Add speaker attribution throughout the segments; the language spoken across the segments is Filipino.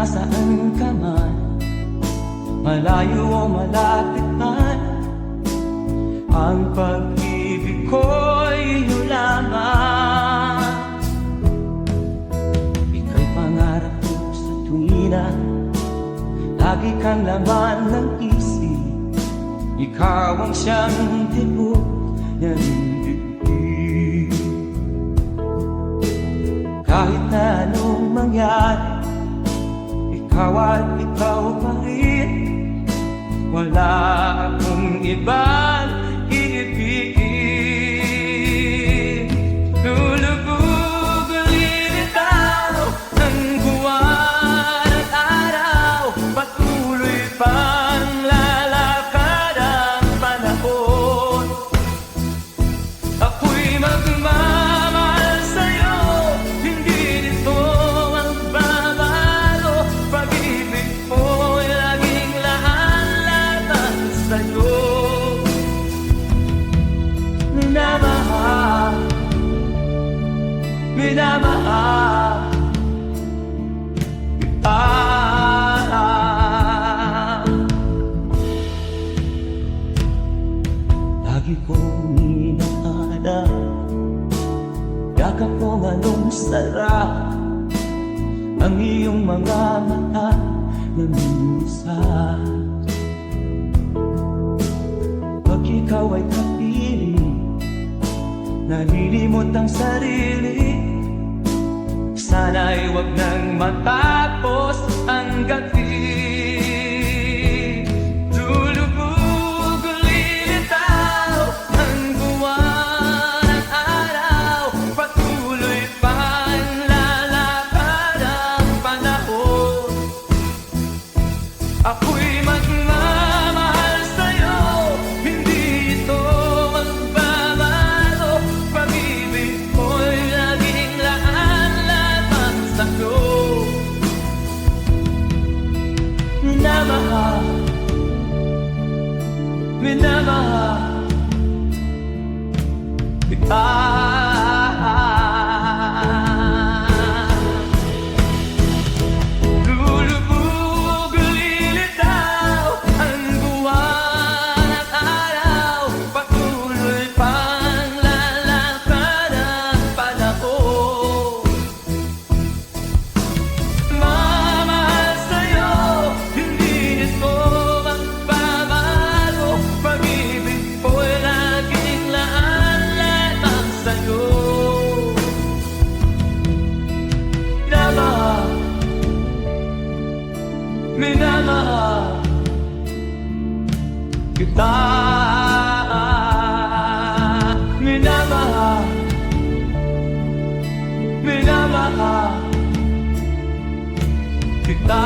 Speaker 1: nasaan ka man, malayo o malapit man, ang pag-ibig ko'y iyo lamang. Ika'y pangarap ko sa tuwina, lagi kang laman ng isip. Ikaw ang siyang tibok ng dibdib. Kahit na anong mangyari, ikaw at ikaw pa rin. Wala akong ibang iibigin. Lulubog ulit ikaw ng buwan at araw, patuloy pang lalakad ang panahon. Ako'y magmamahal sa'yo, hindi nito magbabago. Pag-ibig mo'y laging laan-laban sa'yo. Minamahal, minamahal kita. Lagi kong inahanap, yakap kong anong sarap, ang iyong mga mata na minsan. Pag ikaw ay kapiling, nalilimot ang sarili. Sana'y wag nang matapos ang gabi. Lulubog ulit ikaw ang buwan at araw, patuloy pang lalakad ang panahon. Ako'y magmamahal sa'yo, hindi ito magbabago. Pag-ibig mo'y laging laan-laban sa'yo. Minamahal, minamahal kita. Lulubog ulit ikaw ang buwan at araw, patuloy pang lalakad ang panahon. Mamahal sa'yo, hindi nito magbabago. Pag-ibig ko'y laging laan-laban sa'yo. Minamahal, minamahal kita. Minamahal, minamahal kita.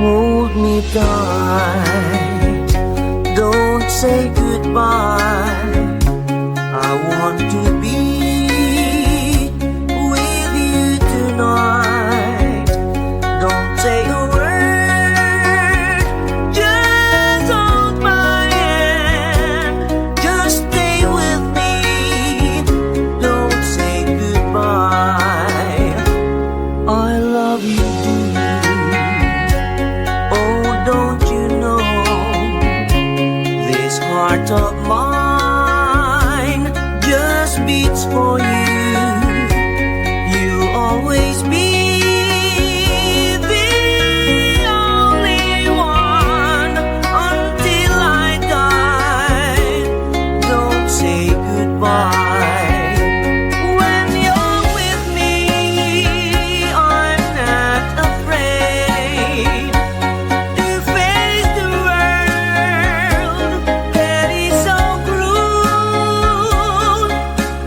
Speaker 2: Hold me tight, don't say goodbye. I want to be with you tonight. Don't say a word, just hold my hand. Just stay with me, don't say goodbye. I love you dearly. Oh, don't you know, this heart of mine just beats for you. You'll always be the only one until I die. Don't say goodbye. When you're with me, I'm not afraid to face the world that is so cruel.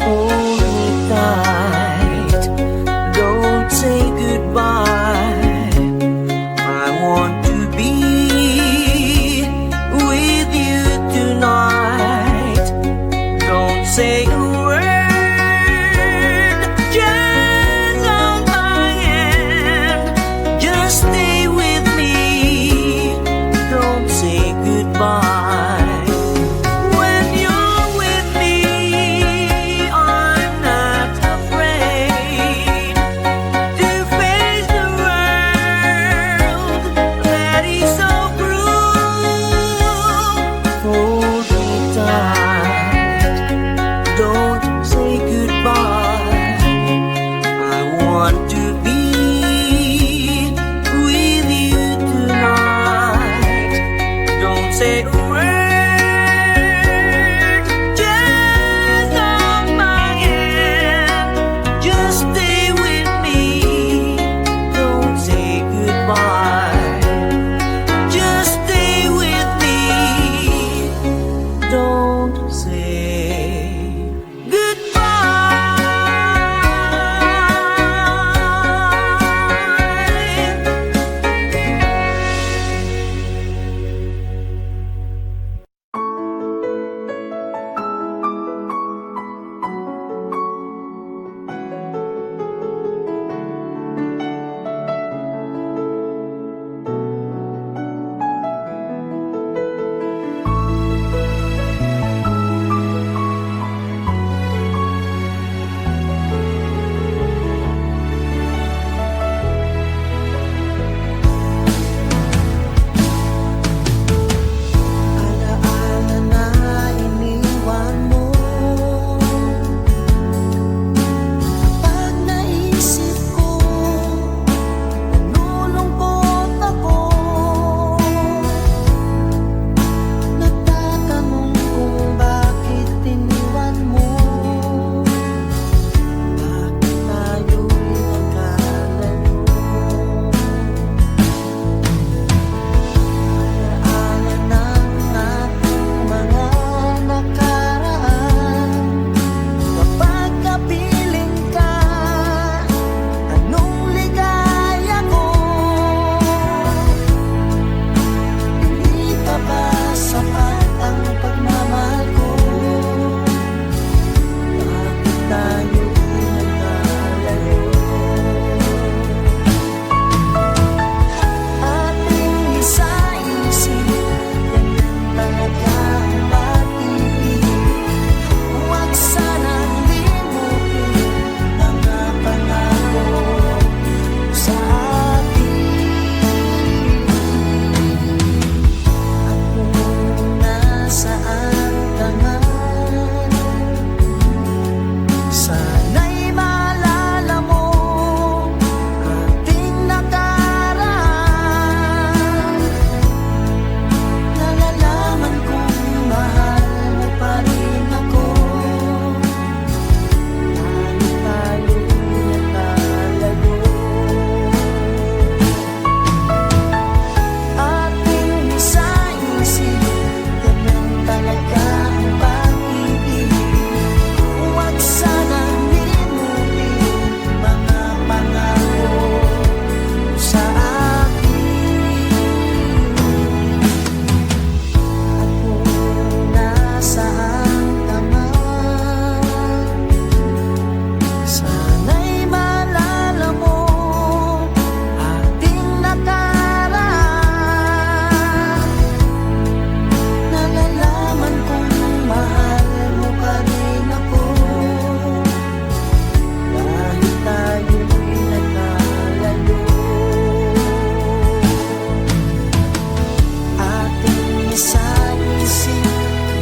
Speaker 2: Hold me tight, don't say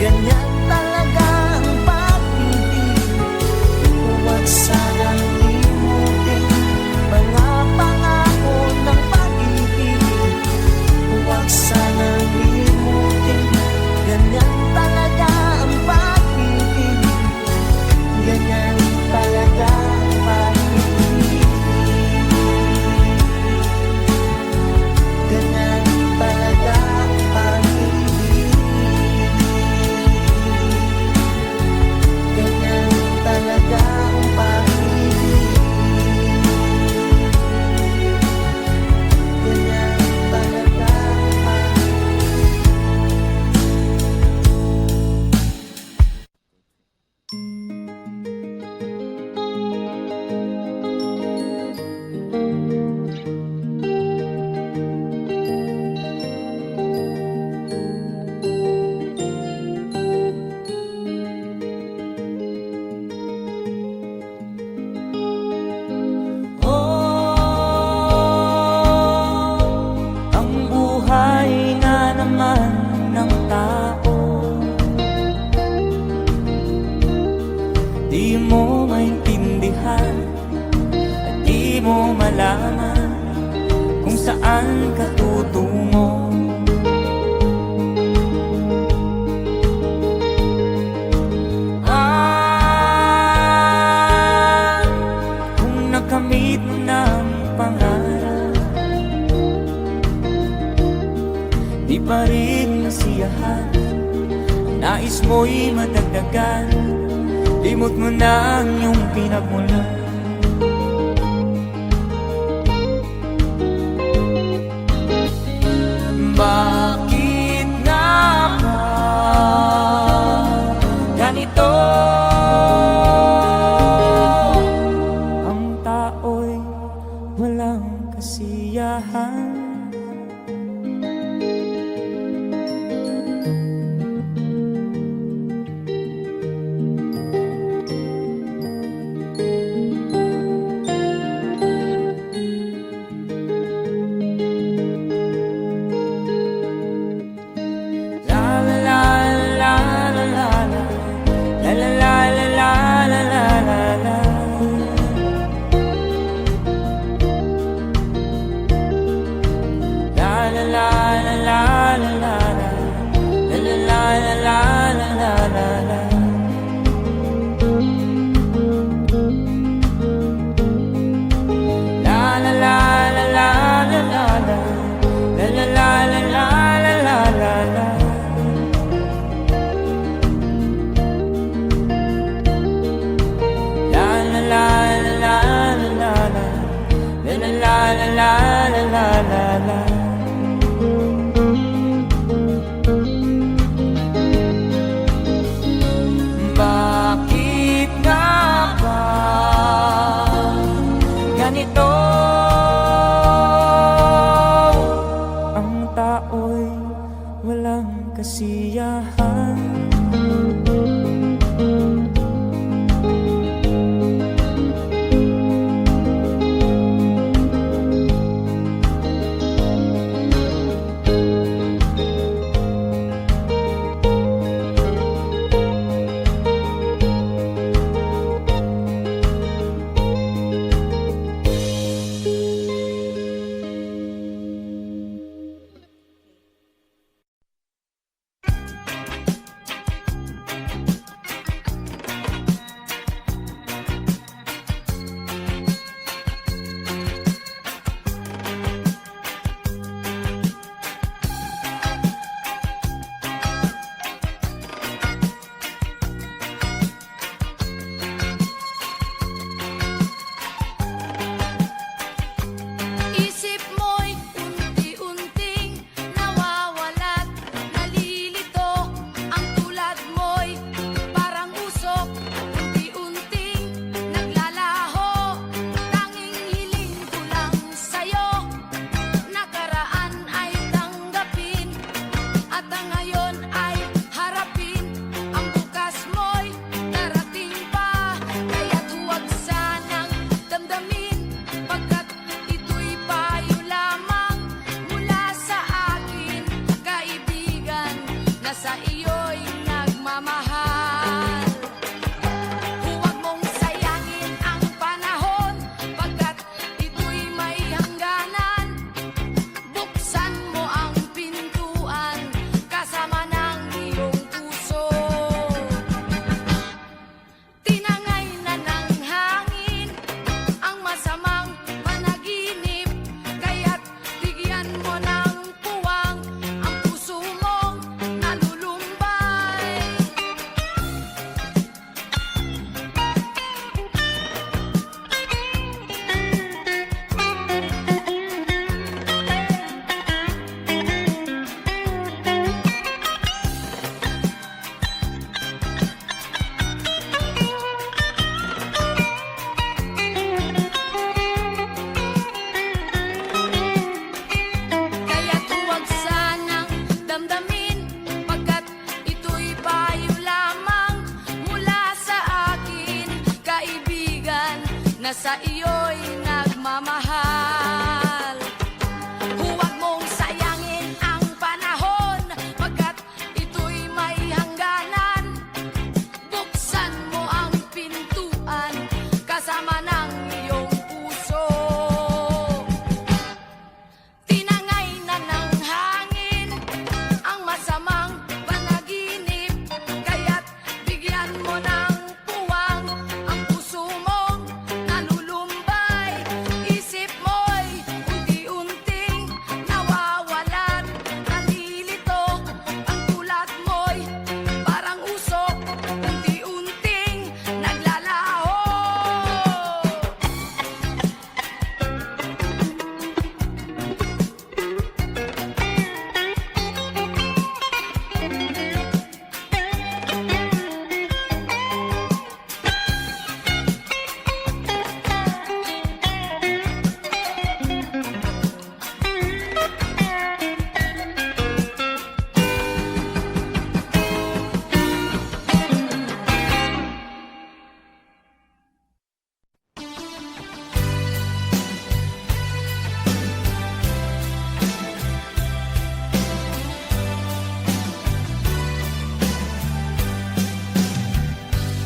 Speaker 2: ganyan talaga ang pag-ibig. Huwag sanang limutin mga pangako ng pag-ibig. Huwag sanang limutin, ganyan talaga ang pag-ibig. Ganyan talaga ang pag-ibig. Ganyan talaga ang pag-ibig. Ganyan talaga ang pag-ibig. Ganyan talaga ang pag-ibig. Oh, ang buhay nga naman ng tao, di mo maintindihan at di mo malaman kung saan ka tutungo. Kung nakamit mo ng pangarap, di pa rin nasiyahan, nais mo'y madagdagan, limot mo na ang iyong pinagmulan. Bakit nga ba ganito? Ang tao'y walang kasiyahan.
Speaker 3: sa iyo'y nagmamahal. Huwag mong sayangin ang panahon, pagkat ito'y may hangganan. Buksan mo ang pintuan kasama ng iyong puso. Tinangay na ng hangin ang masamang panaginip, kaya't bigyan mo ng puwang ang puso mong nalulumbay. Isip mo'y unti-unting nawawalan, nalilito ang tulad mo'y parang usok, unti-unting naglalaho.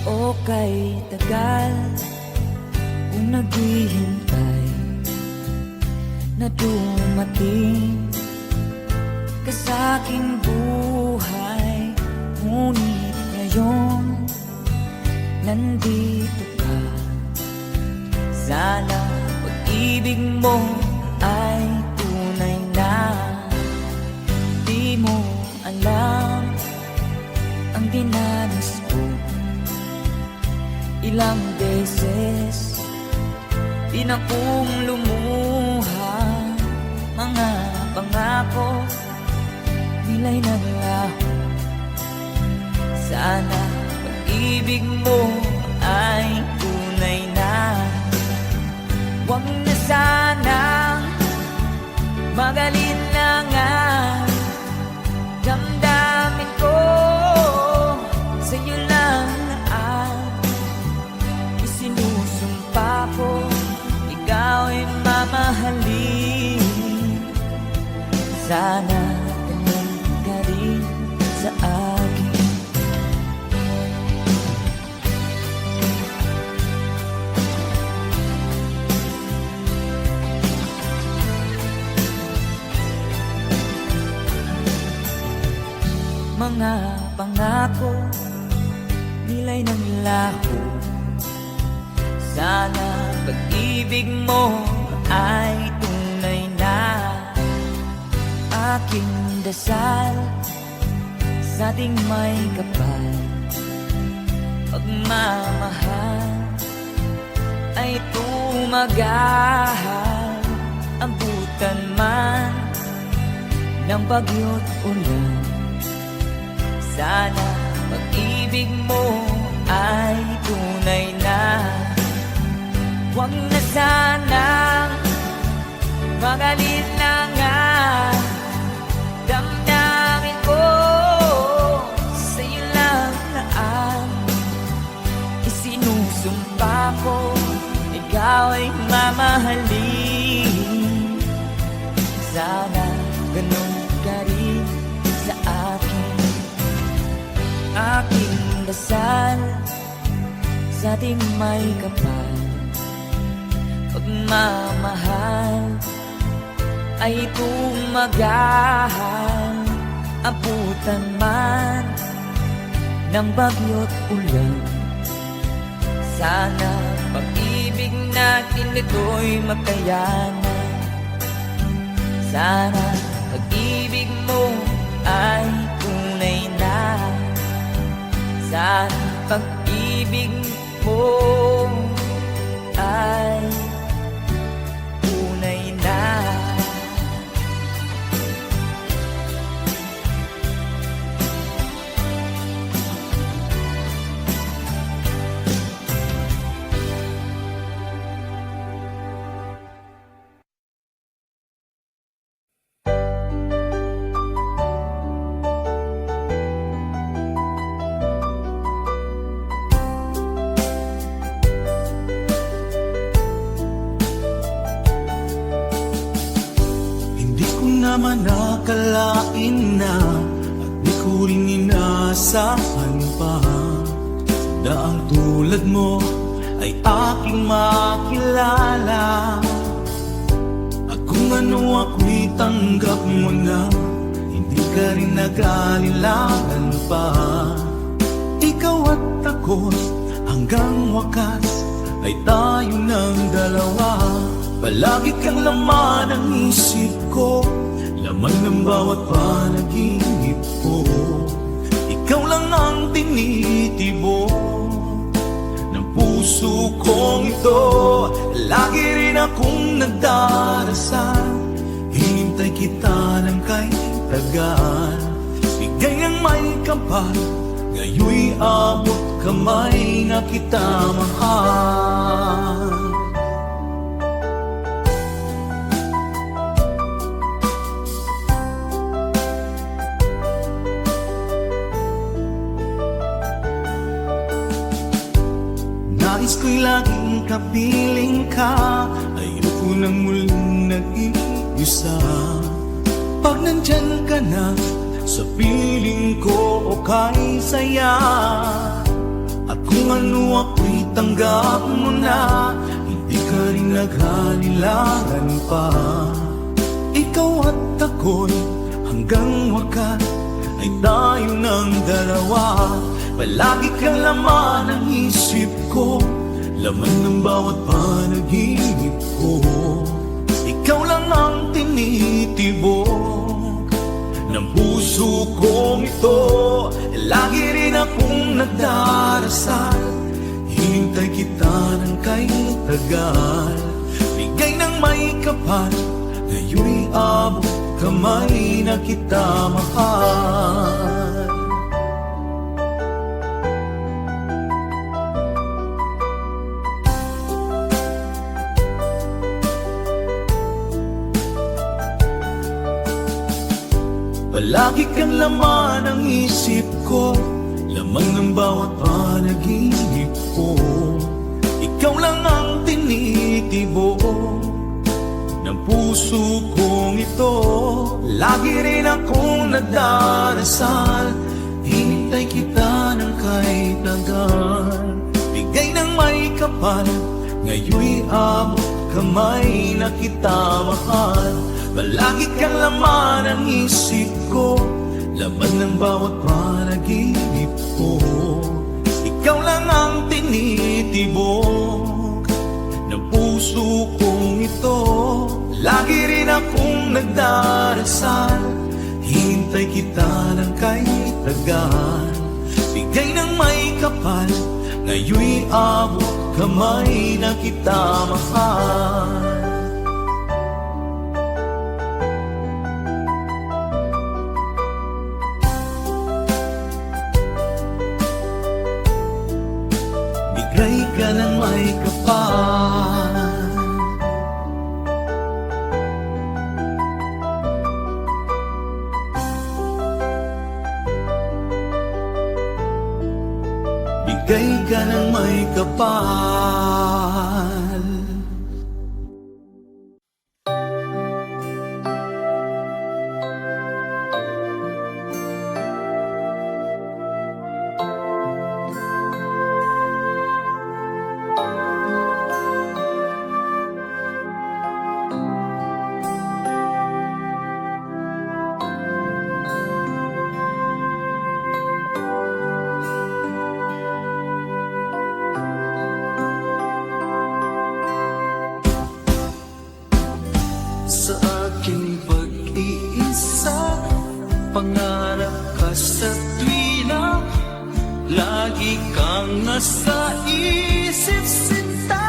Speaker 2: O kay tagal kung naghihintay na dumating ka sa aking buhay, ngunit ngayon nandito ka. Sana pag-ibig mo ay tunay na. Di mo alam ang dinanas ko. Ilang beses din akong lumuha, mga pangako nila'y naglaho. Sana pag-ibig mo ay tunay na. Huwag na sanang magalinlangan, damdamin ko sa'yo lang ang isinusumpa ko. Ikaw ay mamahalin, sana ganun ka rin sa akin. Mga pangako nila'y naglaho. Sana pag-ibig mo ay tunay na. Aking dasal sa ating may kapal, pagmamahal ay tumagahal. Abutan man ng bagyo't ulan, sana pag-ibig mo ay tunay na. Huwag na sanang magalinlangan, damdamin ko sa'yo lang na ang isinusumpa ko. Ikaw ay mamahalin, sana ganun ka rin sa akin. Aking dasal sa ating may kapal, pagmamahal ay tumagahal. Abutan man ng bagyo't ulan, sana pag-ibig natin ito'y makayanan. Sana pag-ibig mo ay tunay na. Sana pag-ibig mo ay tunay na.
Speaker 4: naman nakalain na at di ko rin inasahan pa na ang tulad mo ay aking makilala. At kung ano ako'y tanggap mo na, hindi ka rin nag-alilangan pa. Ikaw at ako hanggang wakas ay tayo ng dalawa. Palagi kang laman ng isip ko, laman ng bawat panaginip ko. Ikaw lang ang tinitibo ng puso kong ito. Lagi rin akong nagdarasal, hinintay kita ng kay tagal. Bigay ng may kapal, ngayoy abot kamay na kita mahal. Nais ko'y laging kapiling ka, ayoko nang muling nag-iisa. Pag nandyan ka na, sa piling ko okay saya. At kung ano ako'y tanggap mo na, hindi ka rin naghalilangan pa. Ikaw at ako'y hanggang wakas ay tayo ng dalawa. Palagi kang laman ng isip ko, laman ng bawat panaginip ko. Ikaw lang ang tinitibok ng puso kong ito. Lagi rin akong nagdarasal, hinintay kita ng kay tagal. Bigay ng may kapal, ngayoy abot kamay na kita mahal. Palagi kang laman ng isip ko, laman ng bawat panaginip ko. Ikaw lang ang tinitibo ng puso kong ito. Lagi rin akong nagdarasal, hinintay kita ng kay tagal. Bigay ng may kapal, ngayoy abot kamay na kita mahal. Palagi kang laman ng isip ko, laman ng bawat panaginip ko. Ikaw lang ang tinitibok ng puso kong ito. Lagi rin akong nagdarasal, hintay kita ng kay tagal. Bigay ng may kapal, ngayoy abot kamay na kita mahal. Bigay ka ng may kapal, bigay ka ng may kapal. Sa aking pag-iisa, pangarap ka sa tuwina, lagi kang nasa isip sinta.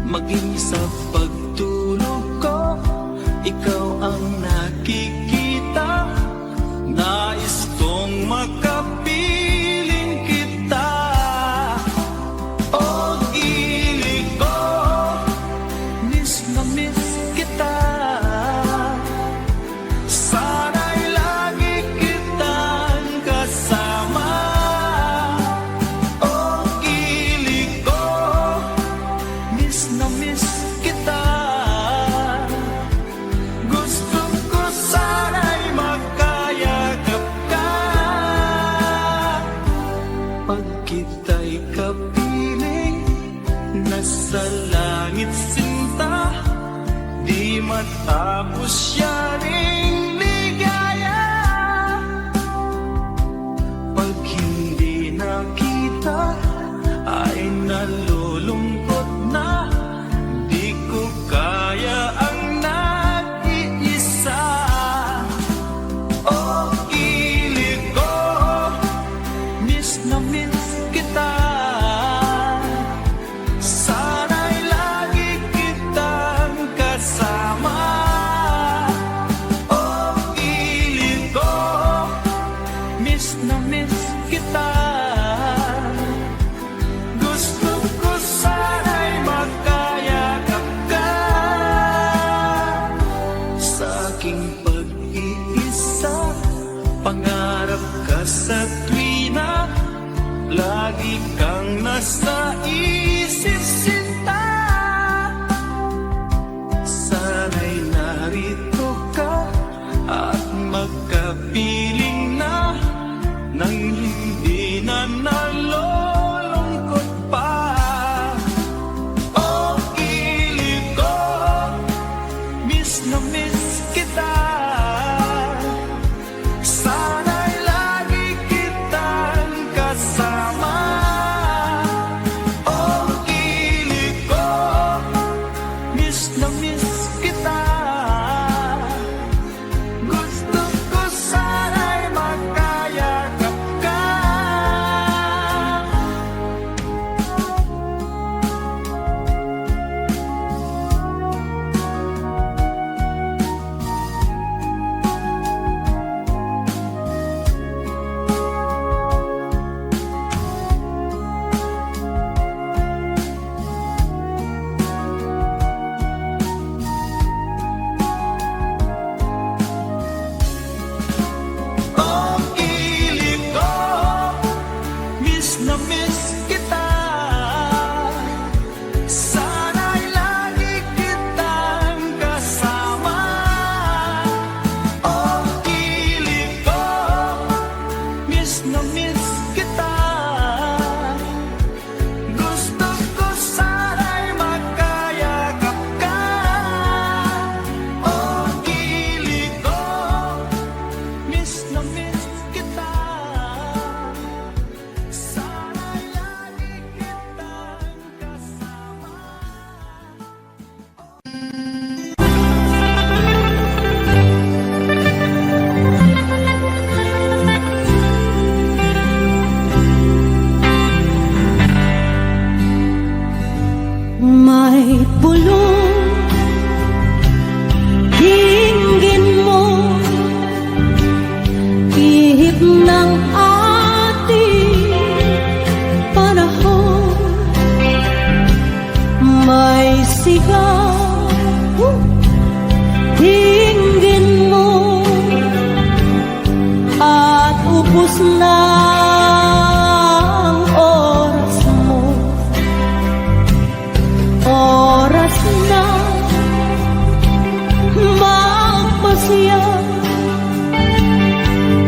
Speaker 4: Maging sa pagtulog ko, ikaw ang nakikita. Nais kong makapiling kita. Oh, ilig ko, miss na miss kita. Sana'y lagi kitang kasama. Oh, ilig ko, miss na miss kita. tapos siya ring ligaya. Pag hindi nakita ay nalulungkot na, di ko kaya ang nag-iisa. Oh, kilig ko, miss na miss kita. Sana'y lagi kitang kasama. Oh, kilig ko, miss na miss kita. Gusto ko sana'y magkayakap ka. Sa aking pag-iisa, pangarap ka sa tuwina, lagi kang nasa isip sinta. Sana'y narito ka at magkapiling na, nang hindi na nalulungkot pa. Oh, kilig ko, miss na miss kita. Sana'y lagi kitang kasama. Oh, kilig ko, miss na miss kita. Gusto ko sana'y magkayakap ka. Oh, kilig ko, miss na miss kita. Sana'y lagi kitang kasama. Oh, kilig ko, miss na miss kita. Gusto ko sana'y magkayakap ka. Oh, kilig ko, miss na miss kita. Sana'y lagi kitang kasama.
Speaker 2: May bulong dinggin mo, ihip ng ating panahon. May sigaw, dinggin mo, at ubos na ang oras mo. Oras na magpasya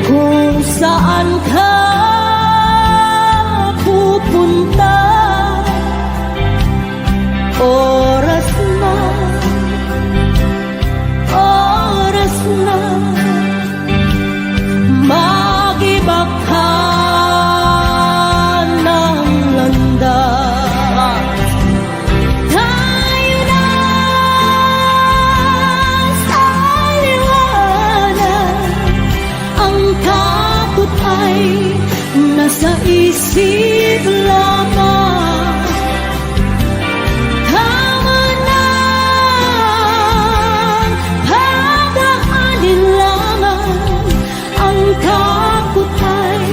Speaker 2: kung saan ka pupunta. Oras na mag-iba ka ng landas. Tayo na sa liwanag, ang takot ay nasa isip lamang. Tama na, pagdaanin lamang, ang takot ay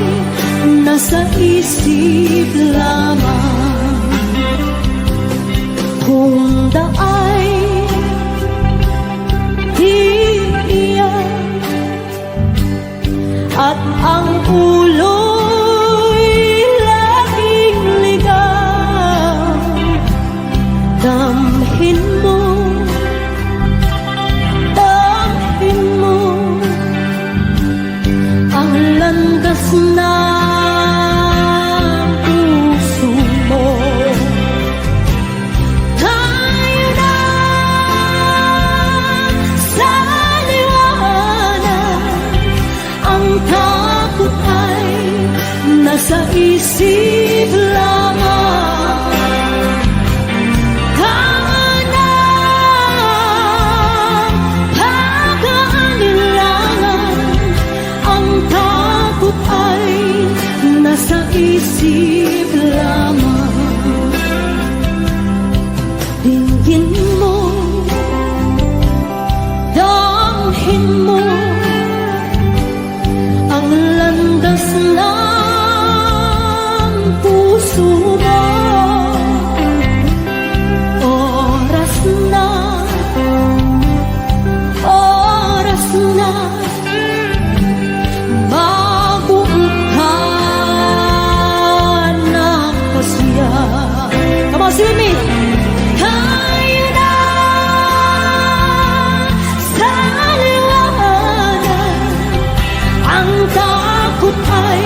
Speaker 2: nasa isip lamang. Kung daay iiyak at ang ulo'y laging ligaw, damhin mo ang landas ng puso mo. Tayo na nasa isip lamang. Tama na pag-aalilangan, ang takot ay nasa isip lamang. Dinggin mo, damhin mo ang landas ng puso mo. Oras na, oras na, mabuuhan na pasya. Come on, sing me! Tayo na sa liwanag, ang takot ay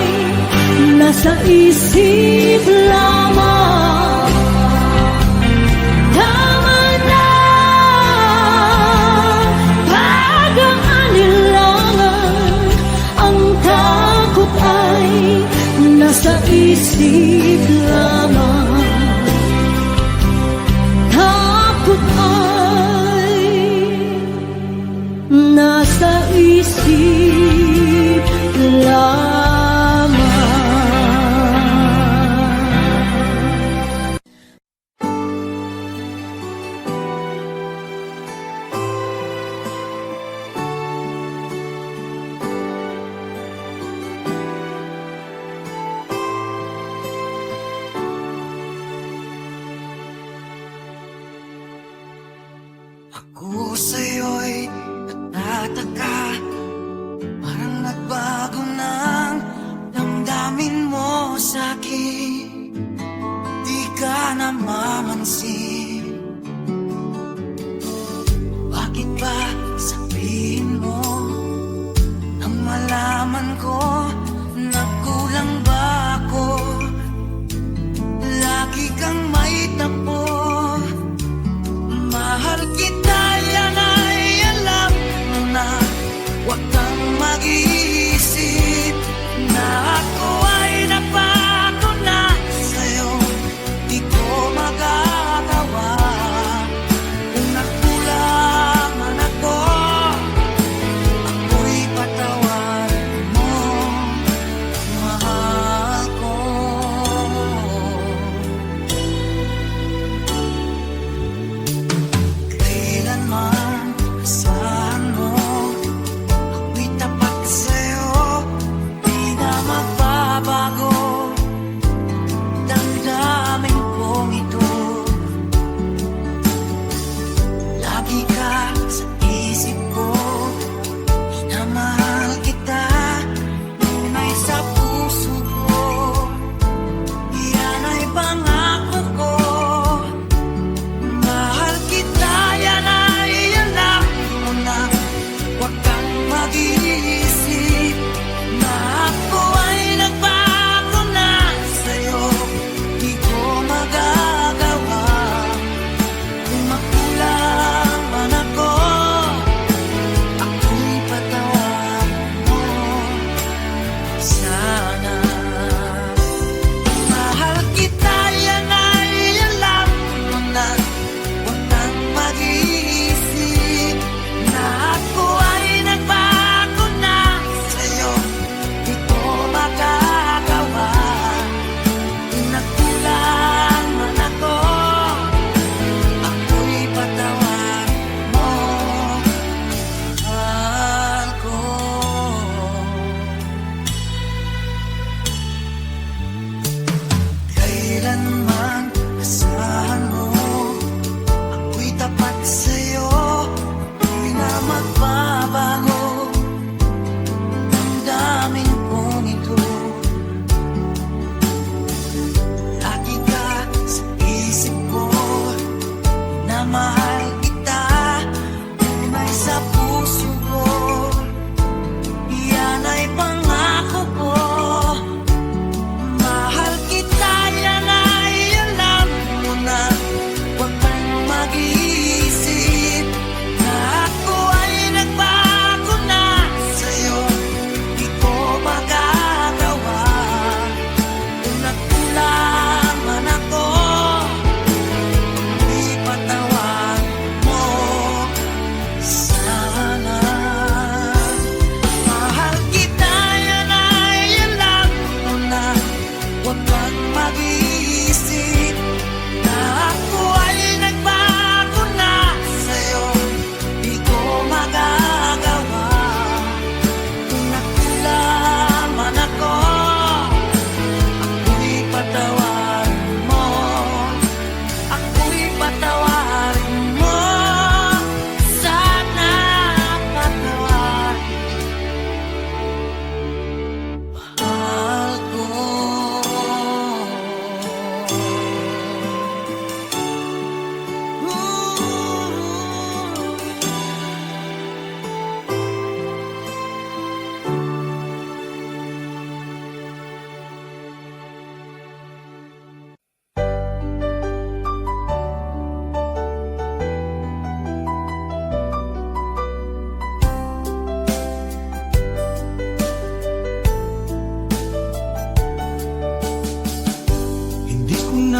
Speaker 2: nasa isip lamang. Tama na pag-aalilangan, ang takot ay nasa isip lamang. Takot ay nasa isip lamang.
Speaker 4: Ako sa'yo'y natataka, parang nagbago ng damdamin mo sa'kin. Di ka namamansin, bakit ba sabihin mo nang malaman ko na kulang ba ako? Lagi kang may tapo, mahal kita, yan ay alam mo na. Huwag kang mag-iisip na ako ay napako na sa'yo. Di ko magagawa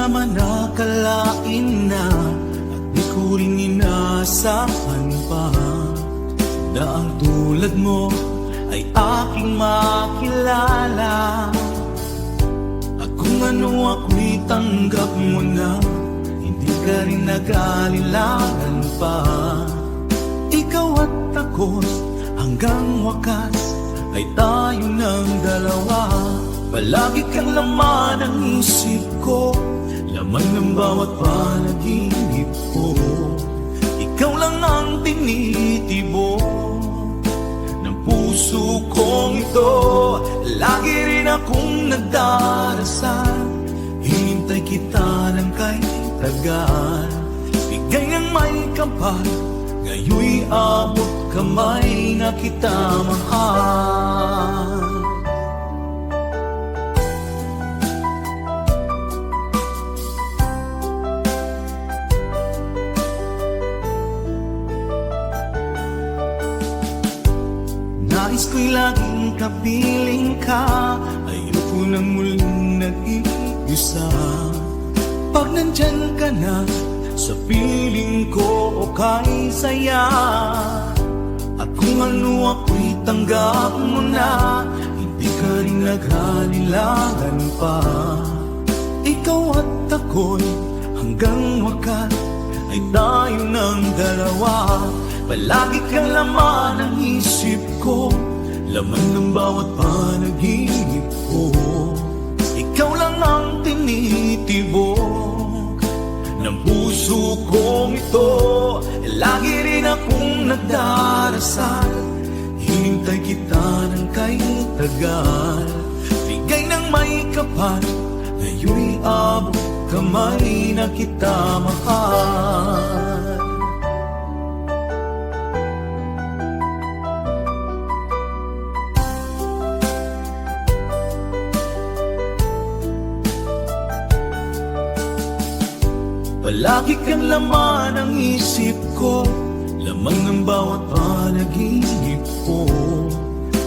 Speaker 4: naman akalain na at di ko rin inasahan pa na ang tulad mo ay aking makilala. At kung ano ako'y tanggap mo na, hindi ka rin nag-alilangan pa. Ikaw at ako hanggang wakas ay tayo ng dalawa. Palagi kang laman ng isip ko, laman ng bawat panaginip ko. Ikaw lang ang tinitibok ng puso kong ito. Lagi rin akong nagdarasal, hinintay kita ng kay tagal. Bigay ng may kapal, ngayoy abot kamay na kita mahal. Nais ko'y laging kapiling ka, ayoko nang muling nag-iisa. Pag nandyan ka na, sa piling ko okay saya. At kung ano ako'y tanggap mo na, hindi ka rin naghalilangan pa. Ikaw at ako'y hanggang wakas ay tayo ng dalawa. Palagi kang laman ng isip ko, laman ng bawat panaginip ko. Ikaw lang ang tinitibok ng puso kong ito. Lagi rin akong nagdarasal, hinintay kita ng kay tagal. Bigay ng may kapal, ngayoy abot kamay na kita mahal. Palagi kang laman ng isip ko, laman ng bawat panaginip ko.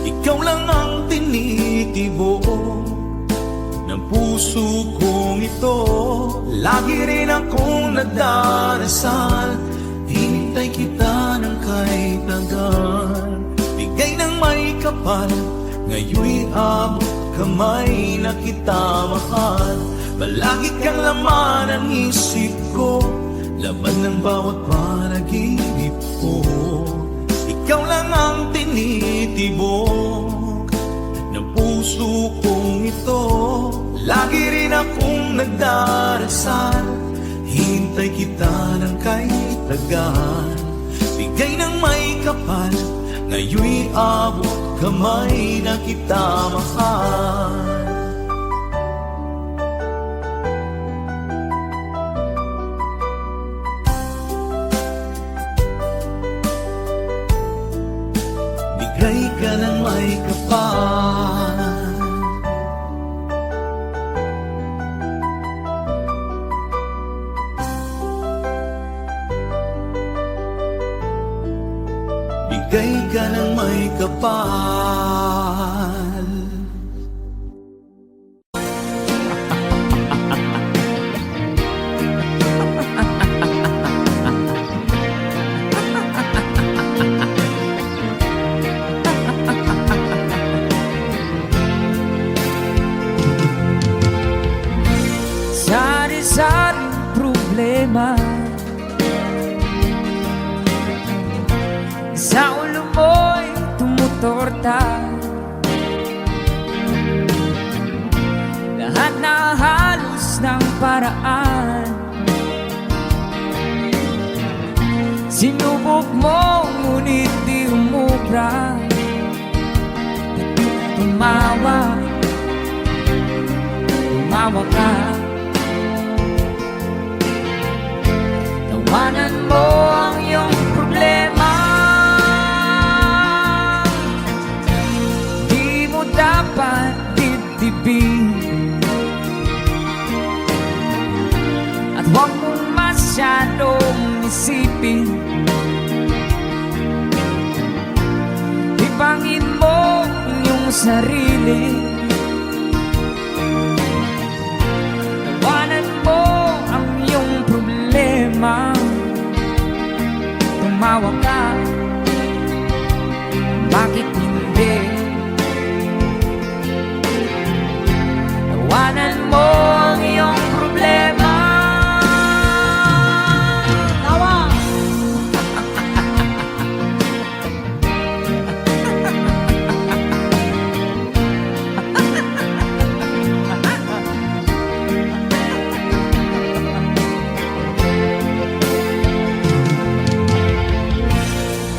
Speaker 4: Ikaw lang ang tinitibok ng puso kong ito. Lagi rin akong nagdarasal, hinintay kita ng kay tagal. Bigay ng may kapal, ngayoy abot kamay na kita mahal. Palagi kang laman ng isip ko, laman ng bawat panaginip ko. Ikaw lang ang tinitibok ng puso kong ito. Lagi rin akong nagdarasal, hintay kita ng kay tagal. Bigay ng may kapal, ngayoy abot kamay na kita mahal. Bigay ka ng may kapal, bigay ka ng may kapal.
Speaker 2: Sari-saring problema sa ulo mo'y tumutorta. Lahat na halos ng paraan, sinubok mo ngunit di umubra. Tumawa, tumawa ka. Tawanan mo ang iyong problema, di mo dapat dibdibin. At huwag mong masyadong isipin, ibangin mo iyong sarili. Tawanan mo Tumawa ka, bakit hindi? Tawanan mo ang iyong problema. Tawa!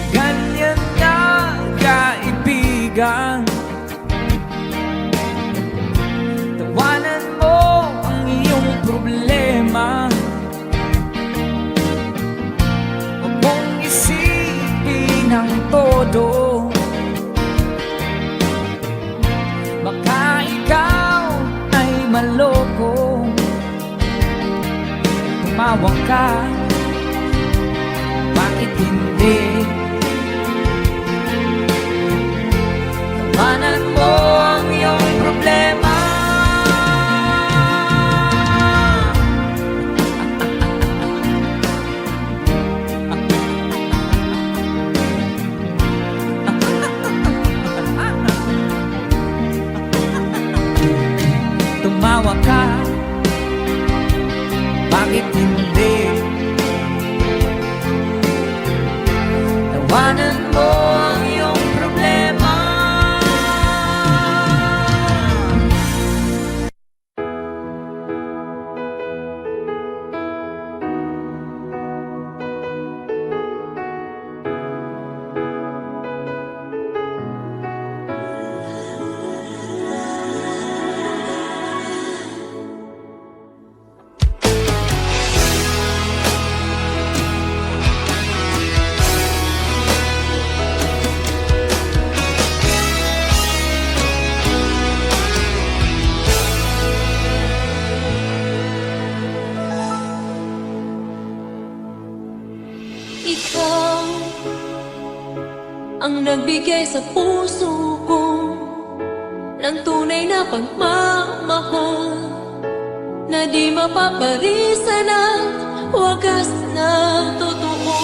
Speaker 2: Ganyan nga, kaibigan. Tawanan mo ang iyong problema. Huwag mong isipin ang todo. Baka ikaw ay maloko. Tumawa ka, bakit hindi? Tawanan mo ang iyong problema. Tumawa ka, bakit hindi? Tawanan mo ang iyong problema.
Speaker 5: Ikaw ang nagbigay sa puso ko ng tunay na pagmamahal na di mapaparisan ang wagas na totoo.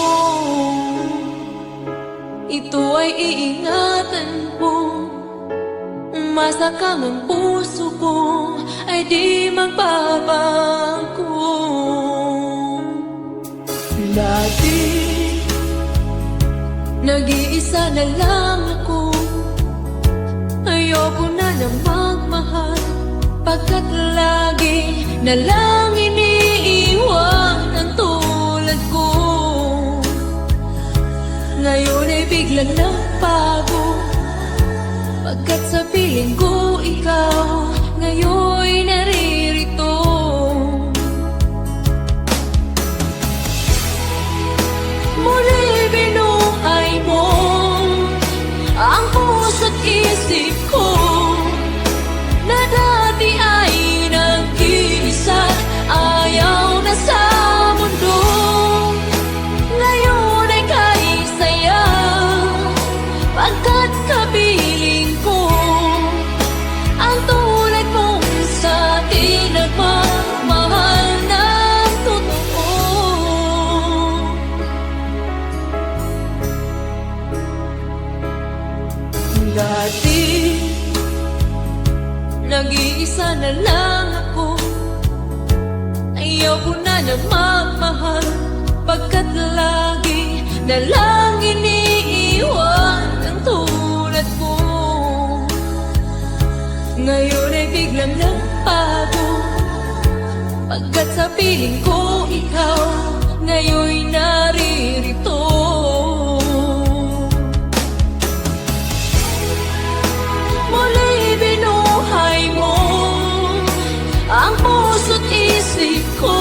Speaker 5: Ito ay iingatan ko, masakang ang puso ko ay di magbabago. Lagi nag-iisa na lang ako. Ayoko na na magmahal, pagkat lagi na lang iniiwan ang tulad ko. Ngayon ay biglang nagbago, pagkat sa piling ko ikaw ngayon naririto. Muli binuhay mo ang puso't isip ko na dati ay nag-iisa't ayaw na sa mundo. Ngayon ay kaisaya, pagkat kapiling ko ang tulad mong sa atin nagmamahal ng totoo. Dati nag-iisa na lang ako. Ayaw ko na na magmahal, pagkat lagi na lang iniiwan ang tulad ko. Ngayon ay biglang nagbago, pagkat sa piling ko ikaw ngayon naririto. Muli binuhay mo ang puso't isip ko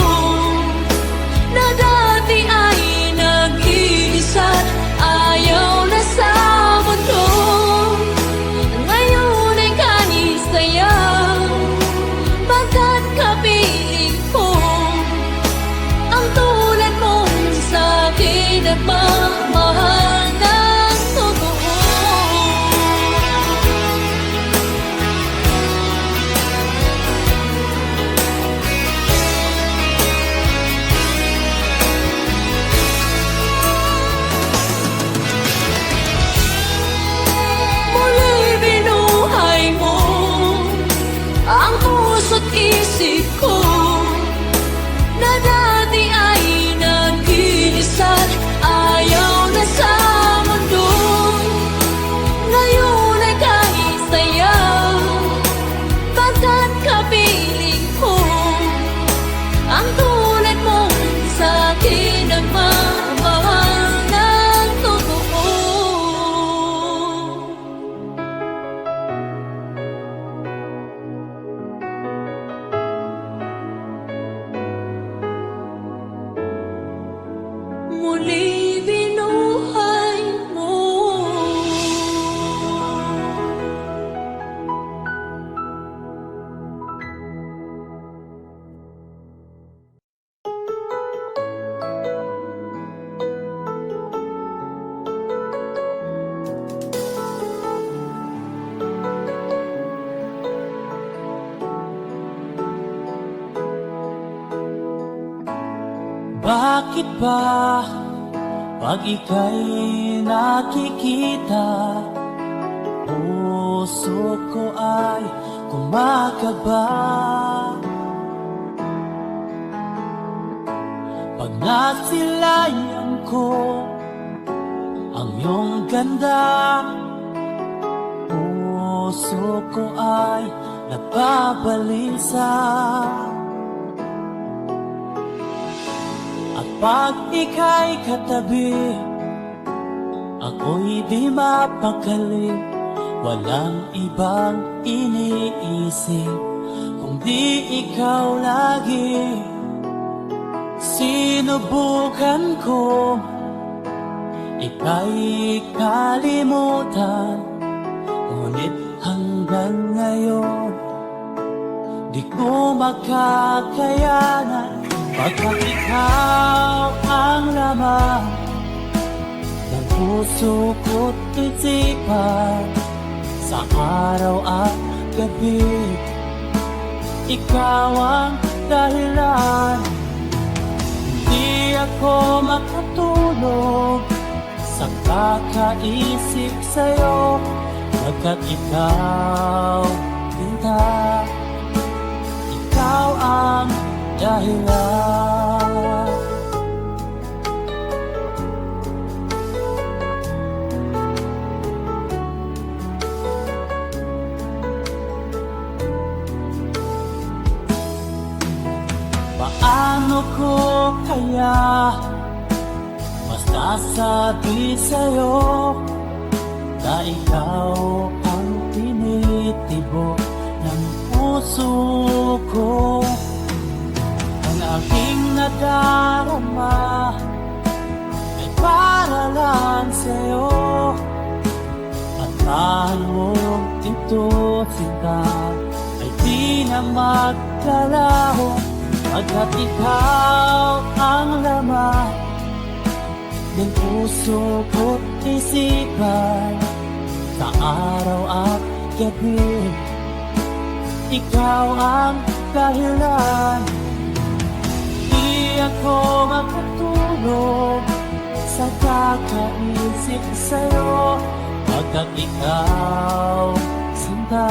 Speaker 5: na dati ay nag-iisa't ayaw na sa mundo. Ngayon ay kanisaya, pagkat kapiling ko ang tulad mong sa akin nagmamahal ng totoo. puso't isip ko na dati ay nag-iisan, ayaw na sa mundo. Ngayon ay kahit saya, pagkat kapiling ko ang tulad mo sa akin nagmamahal ng totoo. Muli binuhay mo.
Speaker 1: Bakit ba pag ika'y nakikita, puso ko ay kumakaba? Pag nasilayan ko ang iyong ganda, puso ko ay nagbabalisa. At pag ika'y katabi, ako'y di mapakali. Walang ibang iniisip kundi ikaw lagi. Sinubukan ko ika'y kalimutan, ngunit hanggang ngayon di ko makakayanan. Pagkat ikaw ang laman ng puso ko't isipan, sa araw at gabi, ikaw ang dahilan. Hindi ako makatulog sa kakaisip sa'yo, pagkat ikaw, Tinta, ikaw ang dahilan. Paano ko kaya masasabi sa'yo na ikaw ang tinitibok ng puso ko? Ang aking nadarama ay para lang sa'yo, at mahal mo ito, Sinta, ay di na maglalaho. Pagkat ikaw ang laman ng puso ko't isipan, sa araw at gabi, ikaw ang dahilan. Di ako makatulog sa kakaisip sa'yo, pagkat ikaw, Sinta,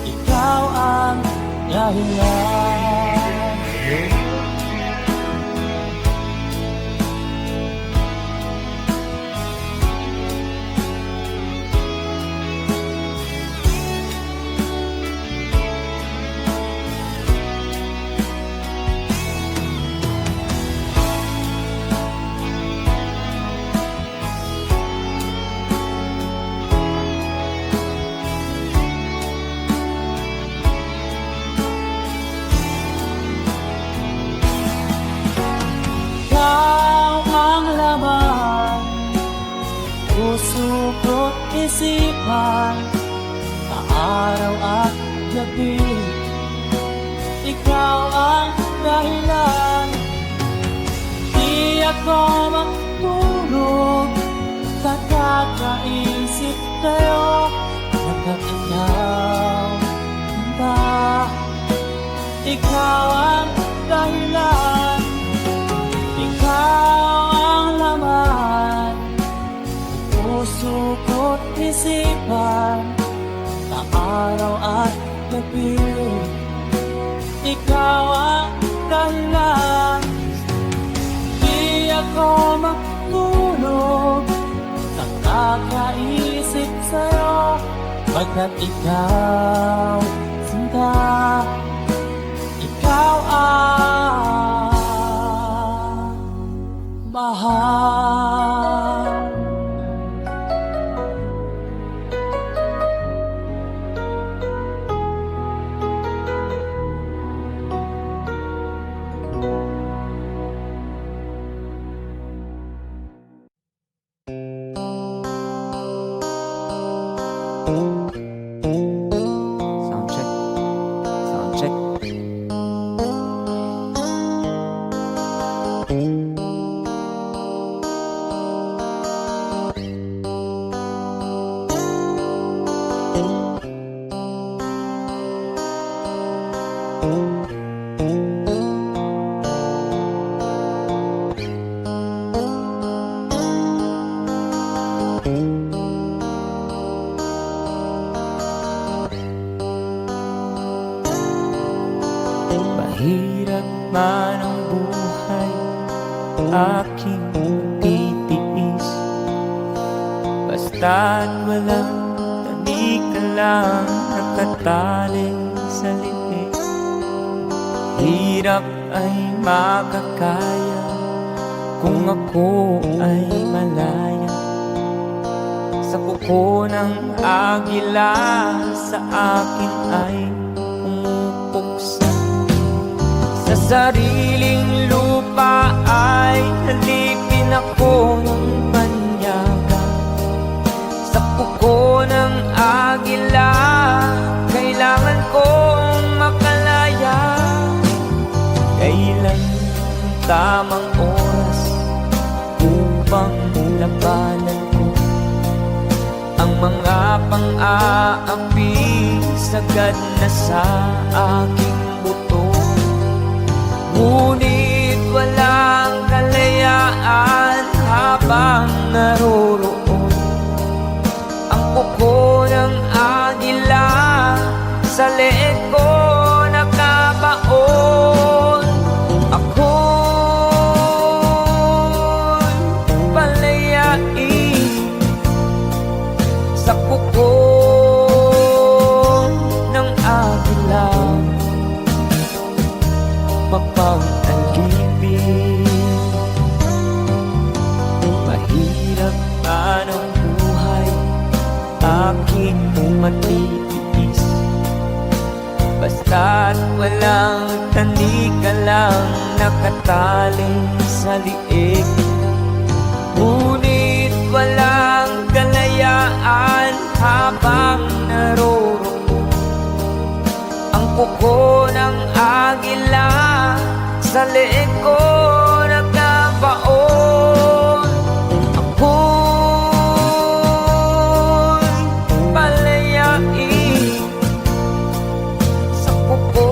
Speaker 1: ikaw ang dahilan. Puso ko't isipan, sa araw at gabi, ikaw ang dahilan. Di ako makatulog sa kakaisip sa'yo, pagkat ikaw, Sinta, ikaw ang dahilan. Ikaw ang laman, puso ko't isipan, sa araw at gabi, ikaw ang dahilan. Di ako matulog, nakakaisip sa'yo, pagkat ikaw, sinta, ikaw ang mahal.
Speaker 2: Sound check. Sound check.
Speaker 1: Mahirap man ang buhay, aking titiis. Basta't walang tabi ka lang nakatali sa liig. Hirap ay makakaya kung ako ay malaya sa kuko ng agila, sa akin ay pumupuksa. Sa sariling lupa ay halipin ako ng banyaga. Sa kuko ng agila, kailangan kong makalaya. Kailan ang tamang oras upang labanan ko ang mga pang-aapi sagad na sa aking buto? Ngunit walang kalayaan habang naroroon ang kuko ng agila sa leeg ko nakabaon. Ako'y palayain sa kuko ng agila, mapang-alipin. Mahirap man ang buhay, aking matitiis. Basta't walang tandi ka lang nakatali sa liig. Ngunit walang kalayaan habang naroroon ang kuko ng agila sa leeg ko nakabaon. Ako'y palayain sa kuko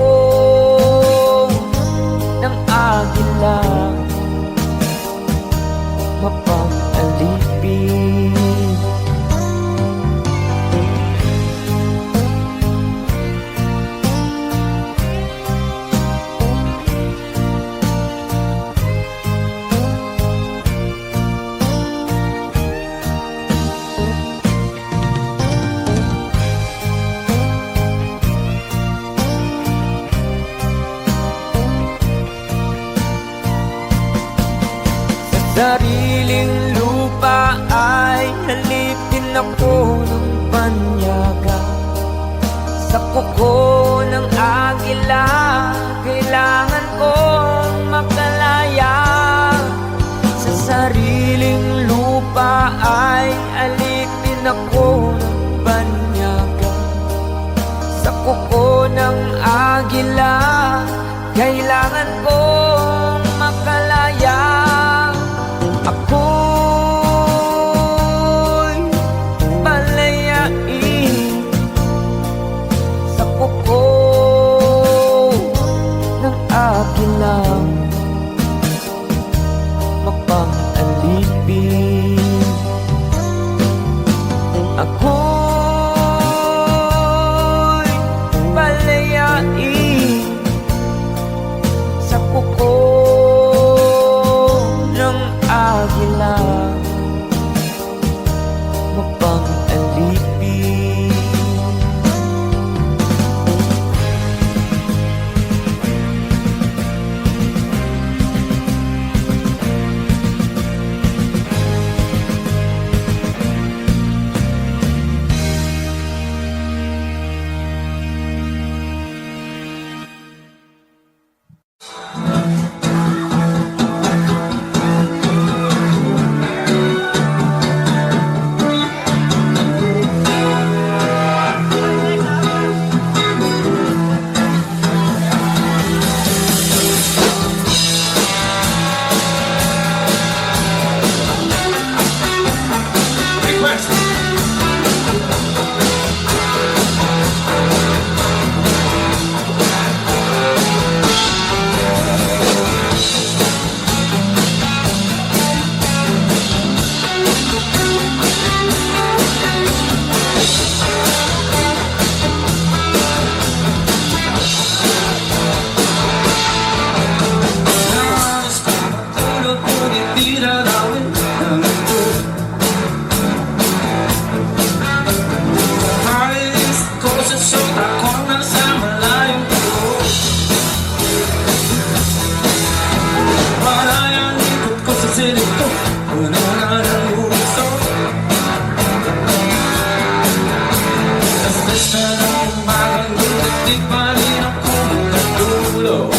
Speaker 1: ng agila, mapang-alipin. Sariling lupa ay halipin ako ng banyaga. Sa kuko ng agila, kailangan kong makalaya. Sa sariling lupa ay alipin ako ng banyaga. Sa kuko ng agila, kailangan kong makalaya. Ako'y palayain sa kuko ng agila, mapang-alipin. Ako'y palayain rin akong katulog.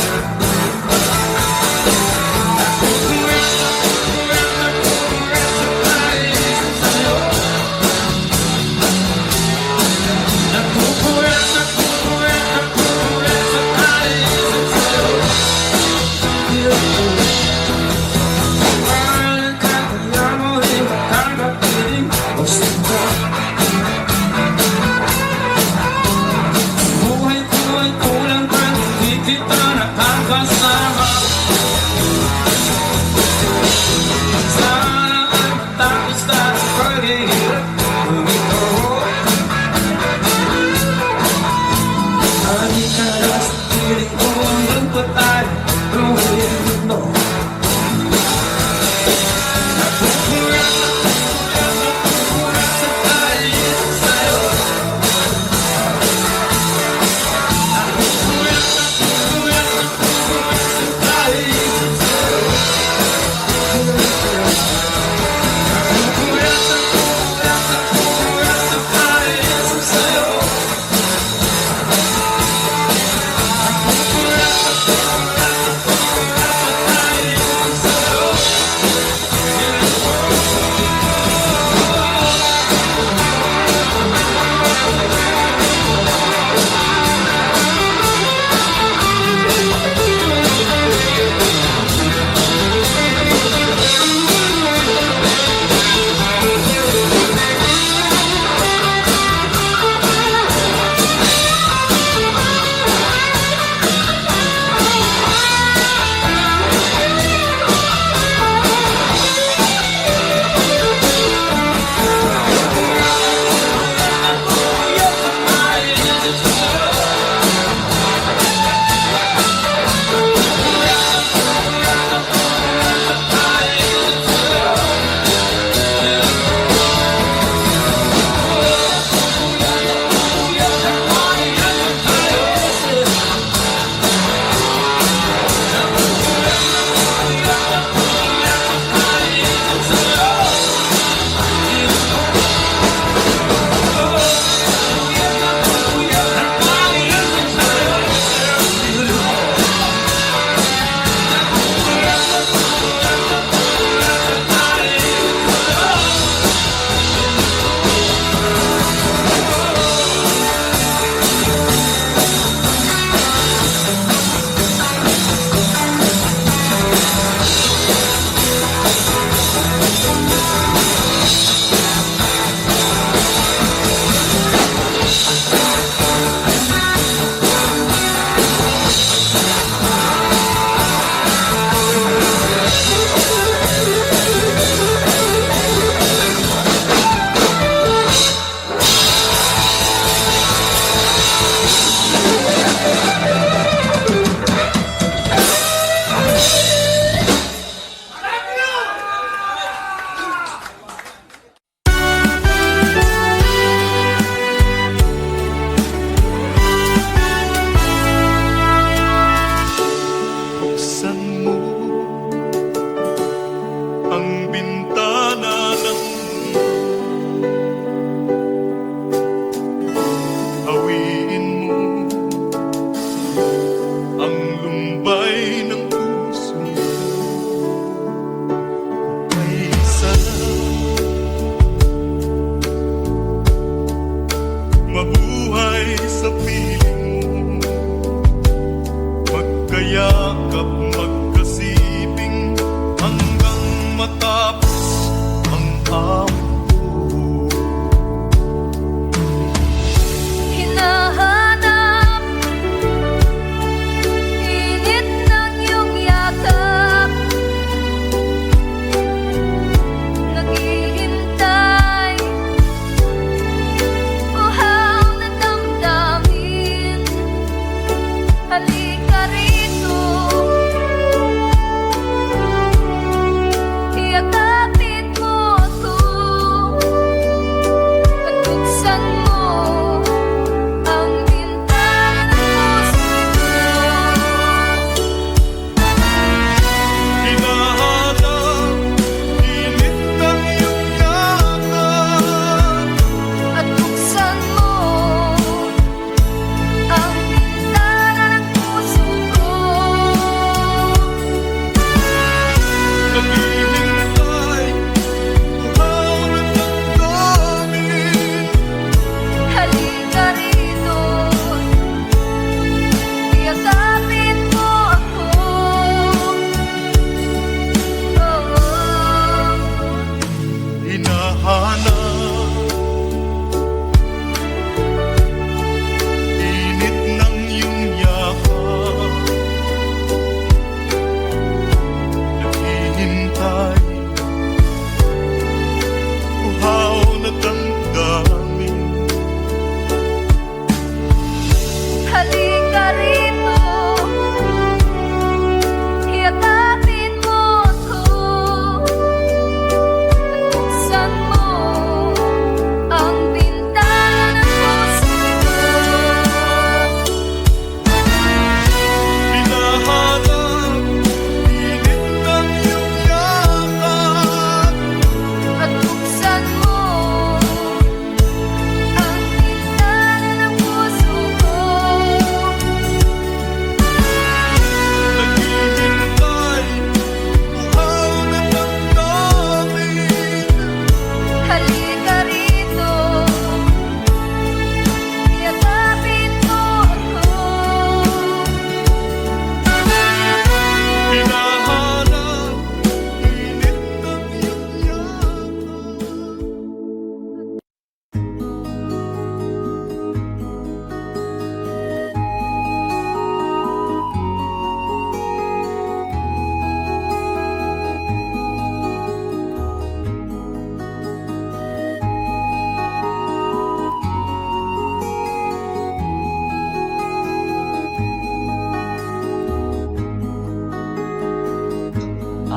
Speaker 1: Buhay ko ay kulang pa, hindi kita nakakasama. Sana ay tapos na sa paghihirap ito. Lagi ka na sa piling ko, hanggang pa tayo ruhin mo.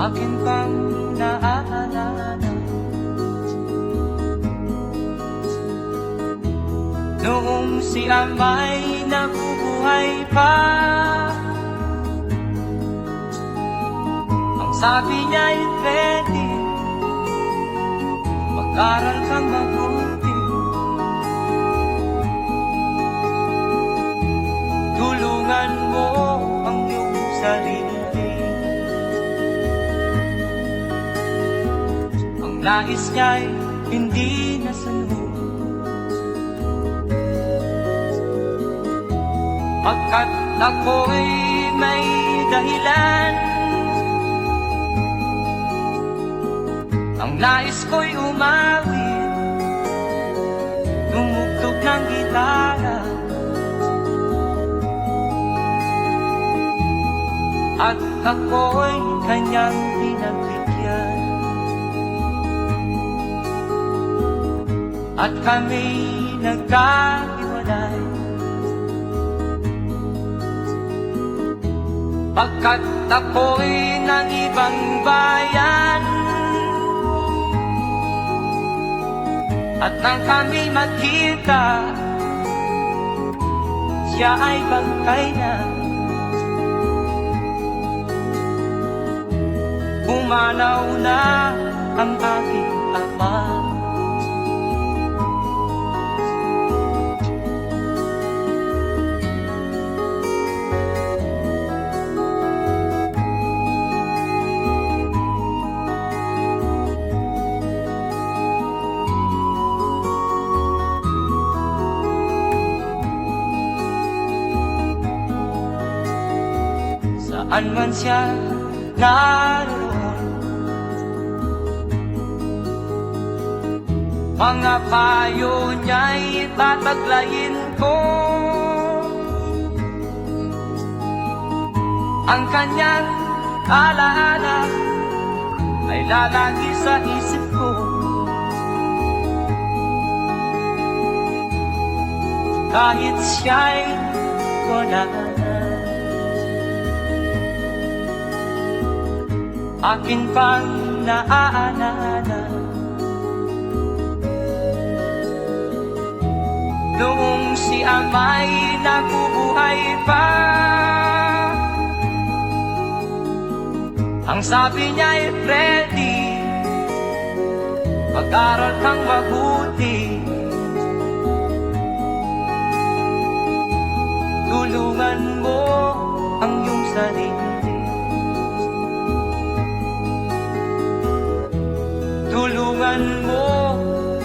Speaker 6: akin pang naaalala noong si Amay nabubuhay pa. Ang sabi niya'y pwede mag-aral kang mabuti, tulungan mo ang iyong sarili. Ang nais niya'y hindi nasunod, pagkat ako'y may dahilan. Ang nais ko'y umawit, tumugtog ng gitara, at ako'y kanyang pinagbigyan. At kami nagkahiwalay, pagkat ako'y ng ibang bayan. At nang kami magkita, siya ay bangkay na. Pumanaw na ang aking ama. Saan man siya naroon, mga payo niya'y tataglayin ko. Ang kanyang alaala ay lalagi sa isip ko. Kahit siya'y wala na, akin pang naaalala noong si Amay nabubuhay pa. Ang sabi niya'y Freddy, mag-aral kang mabuti, tulungan mo ang iyong sarili. Tulungan mo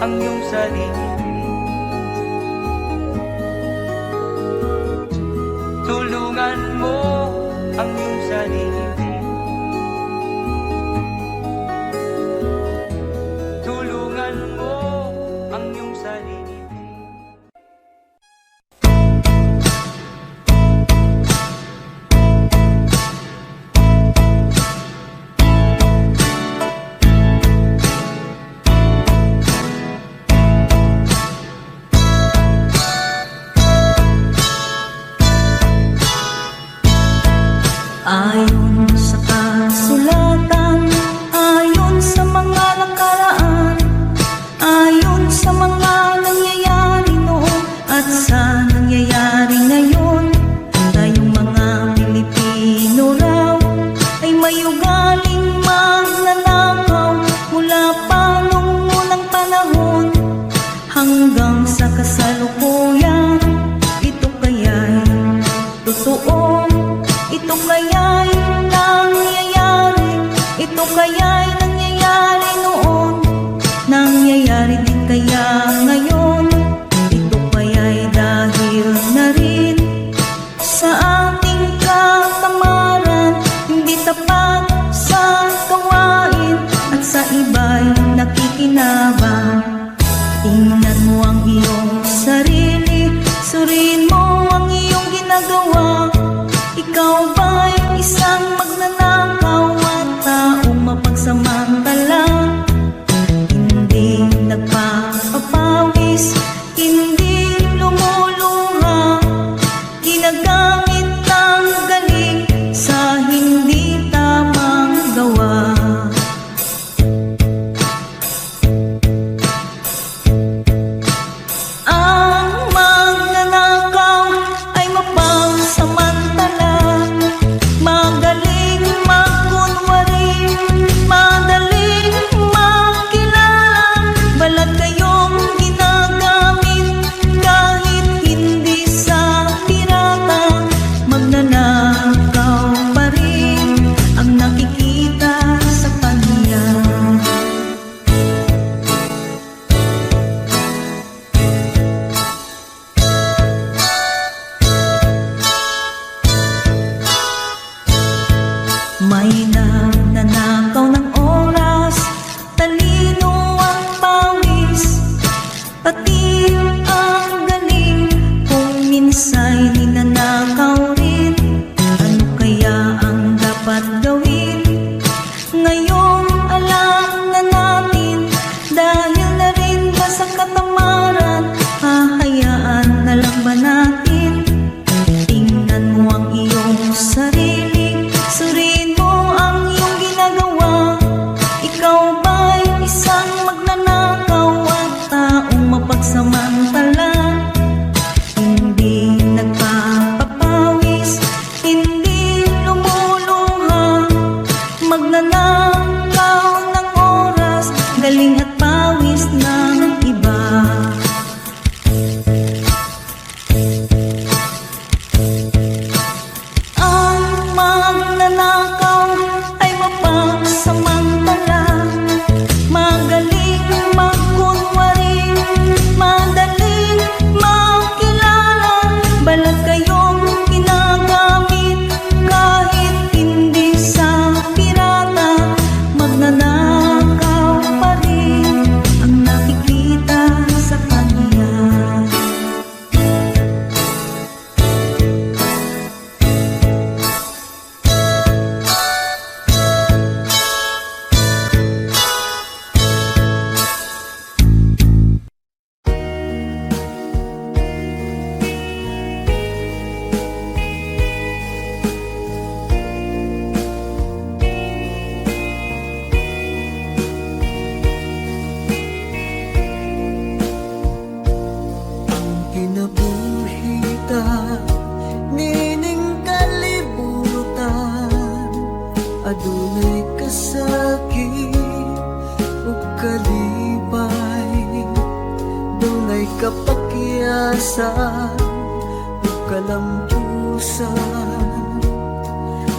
Speaker 6: ang iyong sarili. Tulungan mo ang iyong sarili. Tulungan mo ang iyong sarili.
Speaker 2: Ayon sa kasulatan, ayon sa mga nakaraan, ayon sa mga nangyayari noon at sa nangyayari ngayon, tayong mga Pilipino raw ay may ugaling magnanakaw mula pa nung unang panahon hanggang sa kasalukuyan. Ito kaya'y totoo, ito kaya'y nangyayari, ito kaya'y nangyayari noon, nangyayari din kaya ngayon. Ito kaya'y dahil na rin sa ating katamaran, hindi tapat sa gawain at sa iba'y nakikinabang. Tingnan mo ang iyong sarili, suriin mo ang iyong ginagawa. Ikaw ba'y isang magnanakaw at taong mapagsamantala? Hindi nagpapapawis, hindi lumuluha, ginagamit ang galing sa hindi tamang gawa.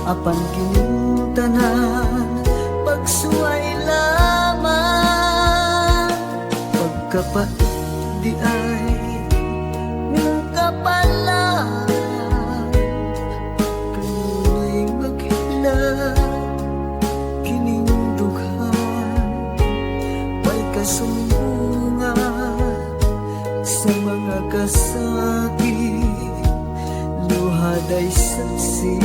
Speaker 7: apan kining tanan pagsuway lamang pagkapat di ay ning kapalang kanunay maghila kining dughan may kasumbungan sa mga kasakit luhaday saksi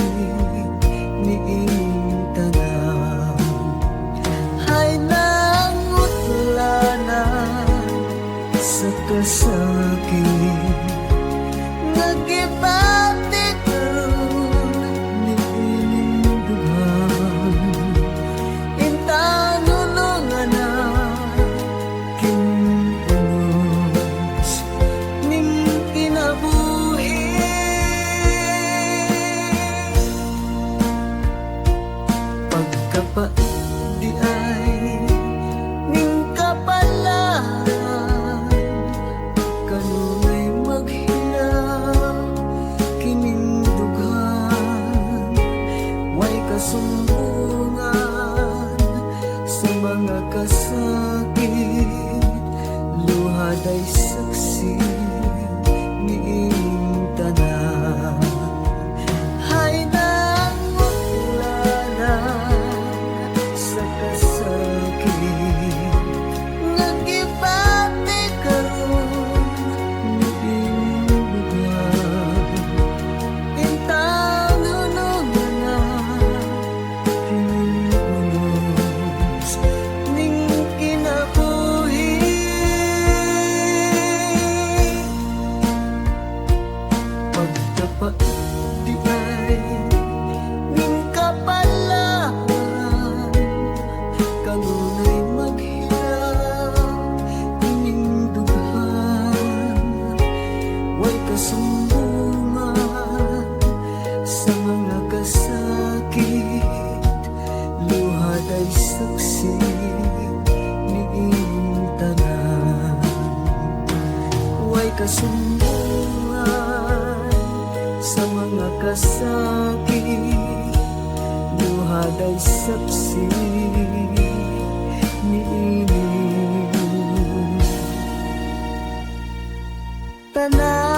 Speaker 7: ni ining tanan hay nangutlanan sa kasakit nagibati karon ni ining dughan intanulungan na kinunos ning kinabuhi pagkapait di ay ning kapalan kanunay maghilang kining dughan way kasumbungan sa mga kasakit luhaday saksi ni ining tanan hay nangutlanan sa kasakit nagibati karon ni ining dughan intanulungan na kining unos ning kinabuhi pagdapat di ay ning kapalan kanunay maghilang ining dughan way kasumbungan sa mga kasakit luhaday saksi ni ining tanan way kasumbungan sa mga kasakit luhaday saksi ni ining tanan.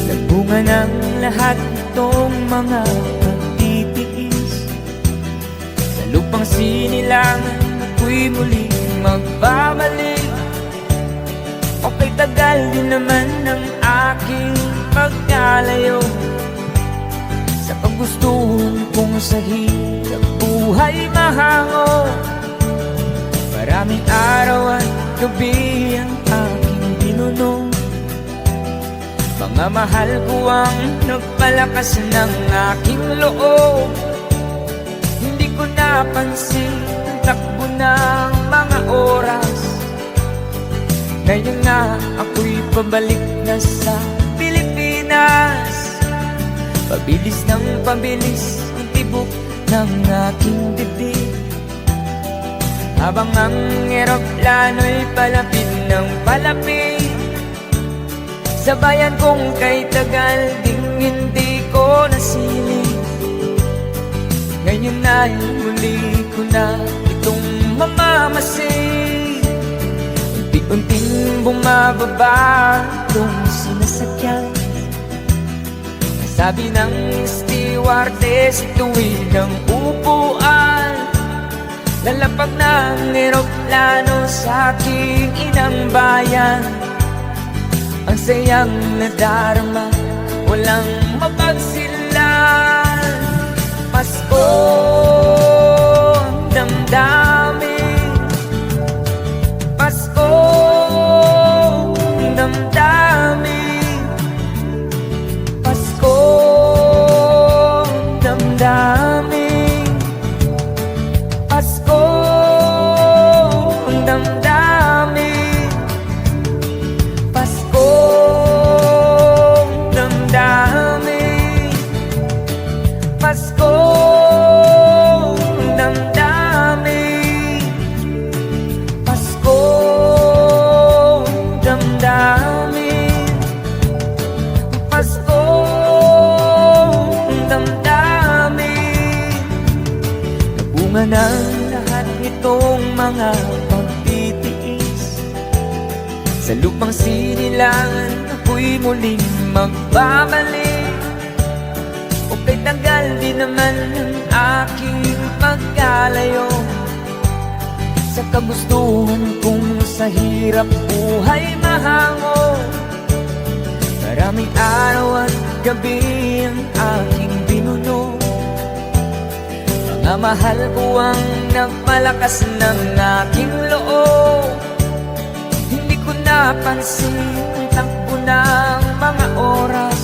Speaker 6: Nagbunga ng lahat itong mga pagtitiis sa lupang sinilangan ako'y muling magbabalik. Okay, tagal din naman ng aking pagkalayo sa paggustuhan kong sa hirap buhay mahango. Maraming araw at gabi ang aking binunong. Mga mahal ko ang nagpalakas ng aking loob. Hindi ko napansin ang takbo ng mga oras. Ngayon nga ako'y pabalik na sa Pilipinas. Pabilis ng pabilis ang tibok ng aking dibdib, habang ang eroplano'y palapit ng palapit sa bayan kong kay tagal ding hindi ko nasilip. Ngayon ay muli ko na itong mamamasid. Unti-unting bumababa itong sinasakyan. Sabi ng stewardess, tuwid ang upuan. Lalapag ng eroplano sa aking inang bayan. Ang sayang nadarama, walang mapagsilan. Pasko ang damdamin, Pasko ang damdamin, Pasko ang damdamin, Pasko ang damdamin, Sa lupang sinilangan ako'y muling magbabalik. O kay tagal din naman ang aking pagkalayo sa kagustuhan kong sa hirap buhay mahango. Maraming araw at gabi ang aking binuno. Mga mahal ko ang nagpalakas ng aking loob. Hindi ko napansin ang takbo ng mga oras.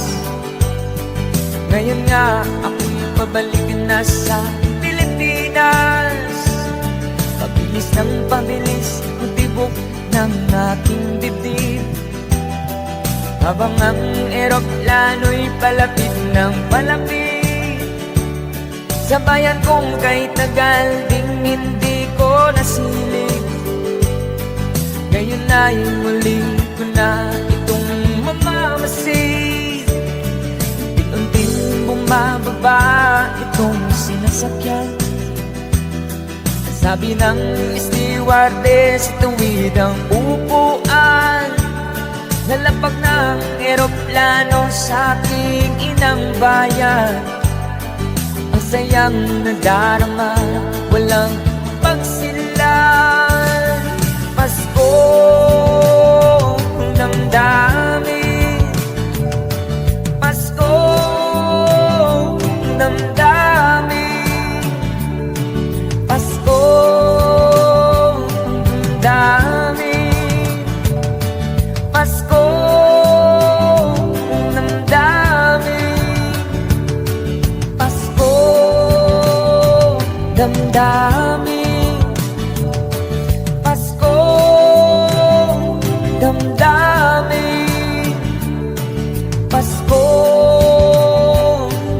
Speaker 6: Ngayon nga ako'y pabalik na sa Pilipinas. Pabilis ng pabilis ang tibok ng aking dibdib, habang ang eroplano'y palapit ng palapit sa bayan kong kay tagal ding hindi ko nasilip. Ngayon ay muli ko na itong mamamasid. Unti-unting bumababa itong sinasakyan. Sabi ng stewardess, tuwid ang upuan. Nalapag ng eroplano sa aking inang bayan. Ang sayang nadarama, walang pagsilan. Pasko ng damdamin, Pasko ng damdamin, Pasko ng damdamin, Pasko ng damdamin, Pasko damdamin, Pasko damdamin, Pasko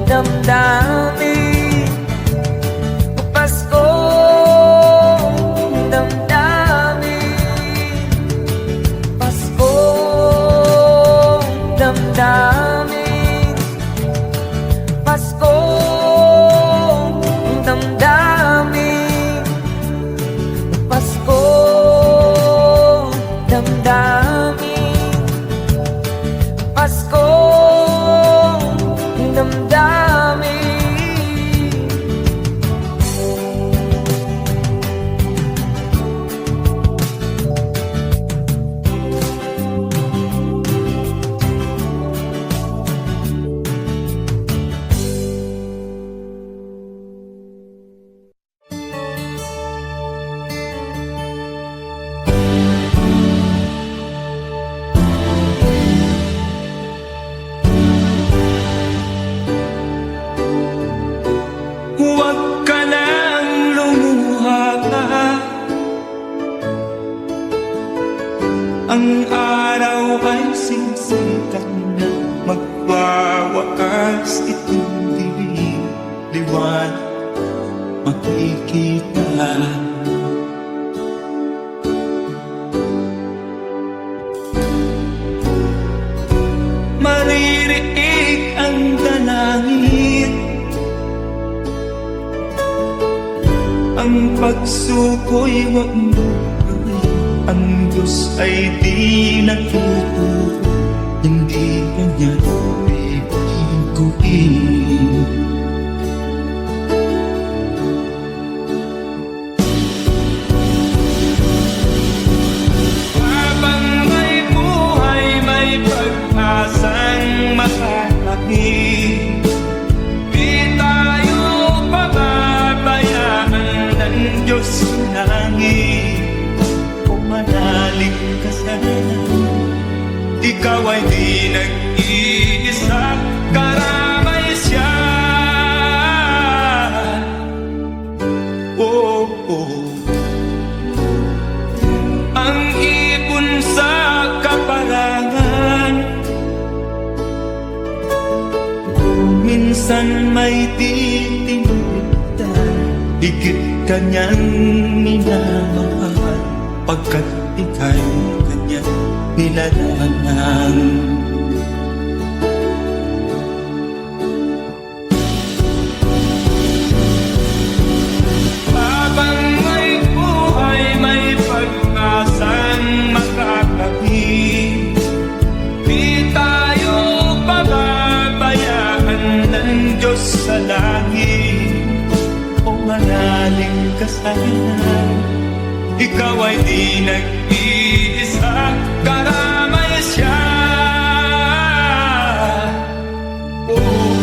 Speaker 6: damdamin, Pasko damdamin, Pasko damdamin, Pasko damdamin, Pasko damdamin, Pasko damdamin.
Speaker 1: Huwag ka nang lumuha pa. Ang araw ay sisikat na, magwawakas itong dilim. Liwanag makikita. Maririig ang dalangin, ang pagsuko'y wag mo gawin. Ang Diyos ay di natuturo, hindi kanya bibiguin. Habang may buhay, may pag-asang makakapit. Di tayo pababayaan ng Diyos sa langit. Kung manalig ka sana, ikaw ay di nag-iisa, karamay siya. Oh, oh. Ang ibon sa kaparangan, minsan may titinitan. Higit kanyang minamahal, pagkat ika'y kanyang nilalangan. Habang may buhay, may pag-asang makakapit. Ikaw ay di nag-iisa, karamay siya. Oh.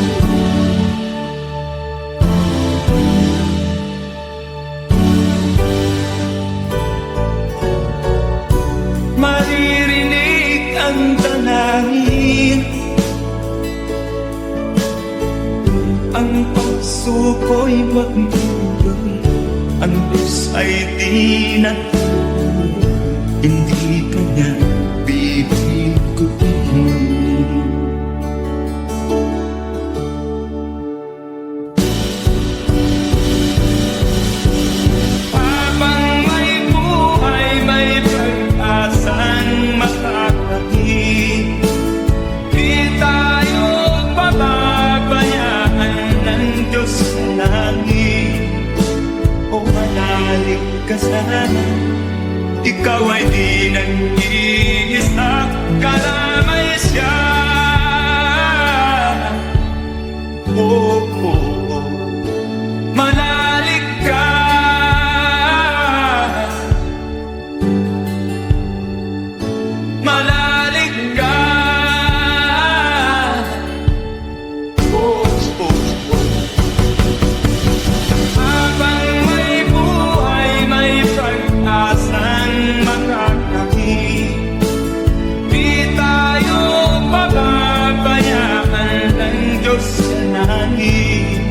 Speaker 1: Maririnig ang dalangin, ang puso ko'y magmulong, ang Diyos ay di natulog, hindi ka niya bibiguin. Habang may buhay, may pag-asang makakakit, di tayo pababayaan ng Diyos sa langit. O manalig ka sana, ikaw ay di nag-iisa, karamay siya. Oh, oh, oh. Manalig ka, manalig ka. Oh, oh, oh. Habang may buhay, may pag-asang makakamit, di tayo pababayaan ng Diyos sa langit.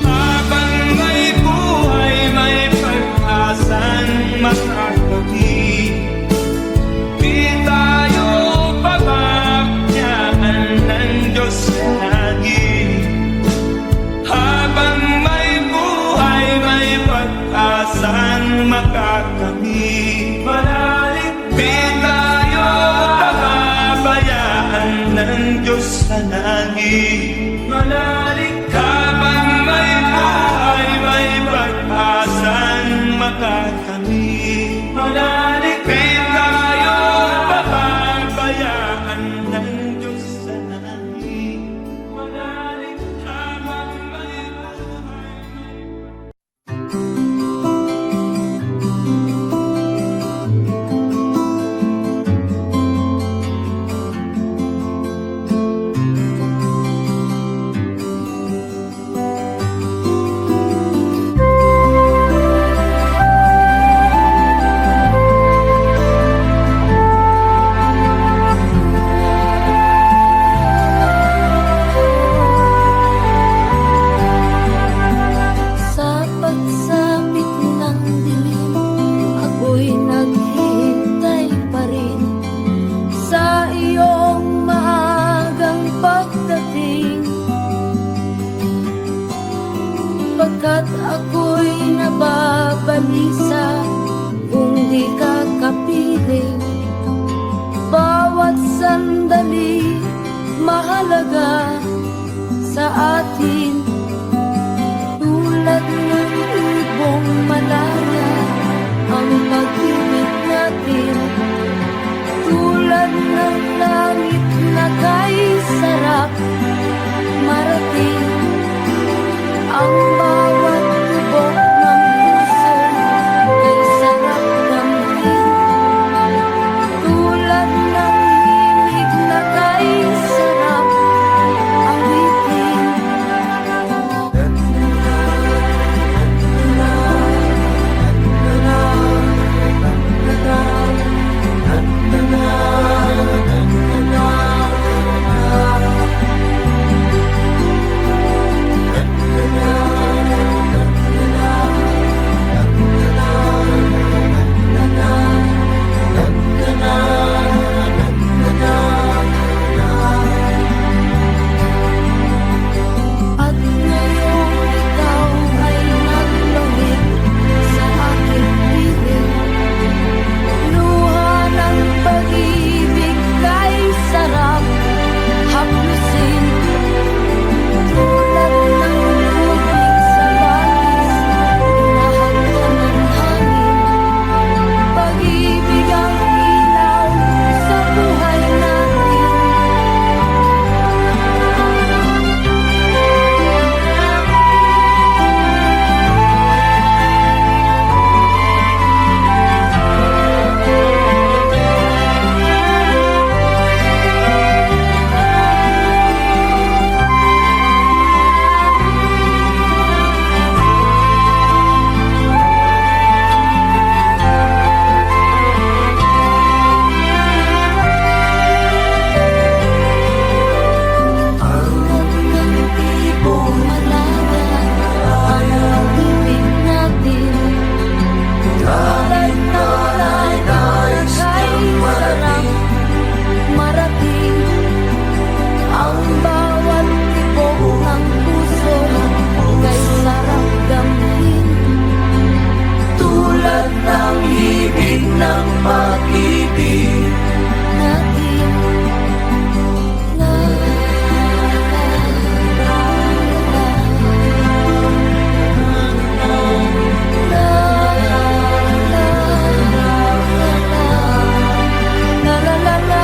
Speaker 1: Habang may buhay, may pag-asang makakamit, di tayo pababayaan ng Diyos sa langit. Habang may buhay, may pag-asang makakamit, manalig, di tayo pababayaan ng Diyos sa langit. Manalig, habang may buhay, may pag-asang makakamit, manalig, di tayo pababayaan ng Diyos sa langit. Manalig, habang may buhay,
Speaker 3: Sa pagsapit ng dilim, ako'y naghihintay pa rin sa iyong maagang pagdating. Pagkat ako'y nababalisa kung di ka kapiling. Bawat sandali mahalaga sa atin, tulad ng ibong malaya ang pag-ibig natin, tulad ng langit na kay sarap marating. Ang bawat tibok ng puso ay sarap damhin, tulad ng himig na kay sarap awitin.
Speaker 4: ng pag-ibig
Speaker 3: natin. La, la, la,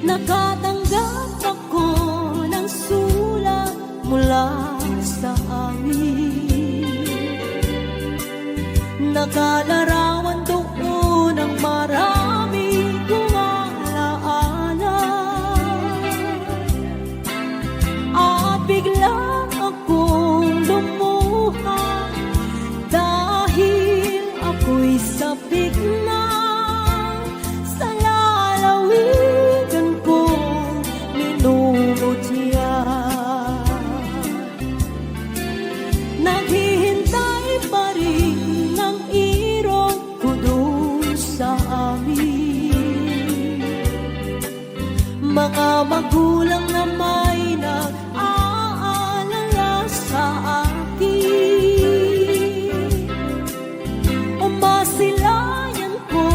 Speaker 5: Nakatanggap ako ng sulat mula sa amin. Nakalarawan doon ang marami kong alaala. At biglang akong lumuha dahil ako'y sabik na sa lalawigan kong minumutya. Naghihintay pa rin ng irong ko doon sa amin. Mga magulang na may nag-aalala sa akin. Umasilayan ko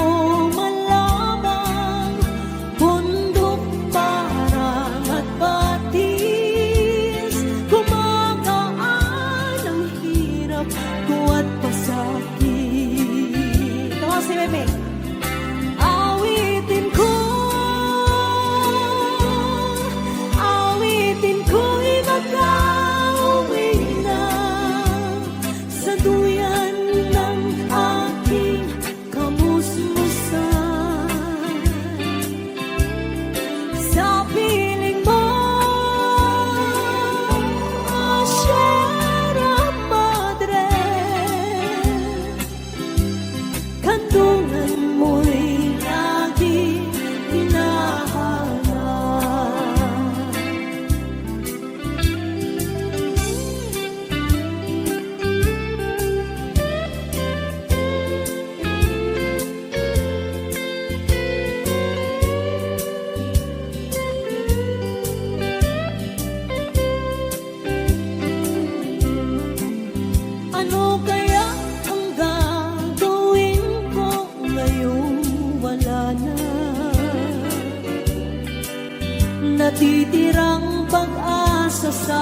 Speaker 5: malamang bundok, parang at batis. Gumagaan ang hirap ko at pasakit. Ito si Meme. Awitin ko'y makauwi na sa duyan ng aking kamusmusan. Sa piling mo, Sierra Madre, kandungan mo'y lagi hinahanap. Ano kaya ang gagawin ko ngayong wala na? Natitirang pag-asa sa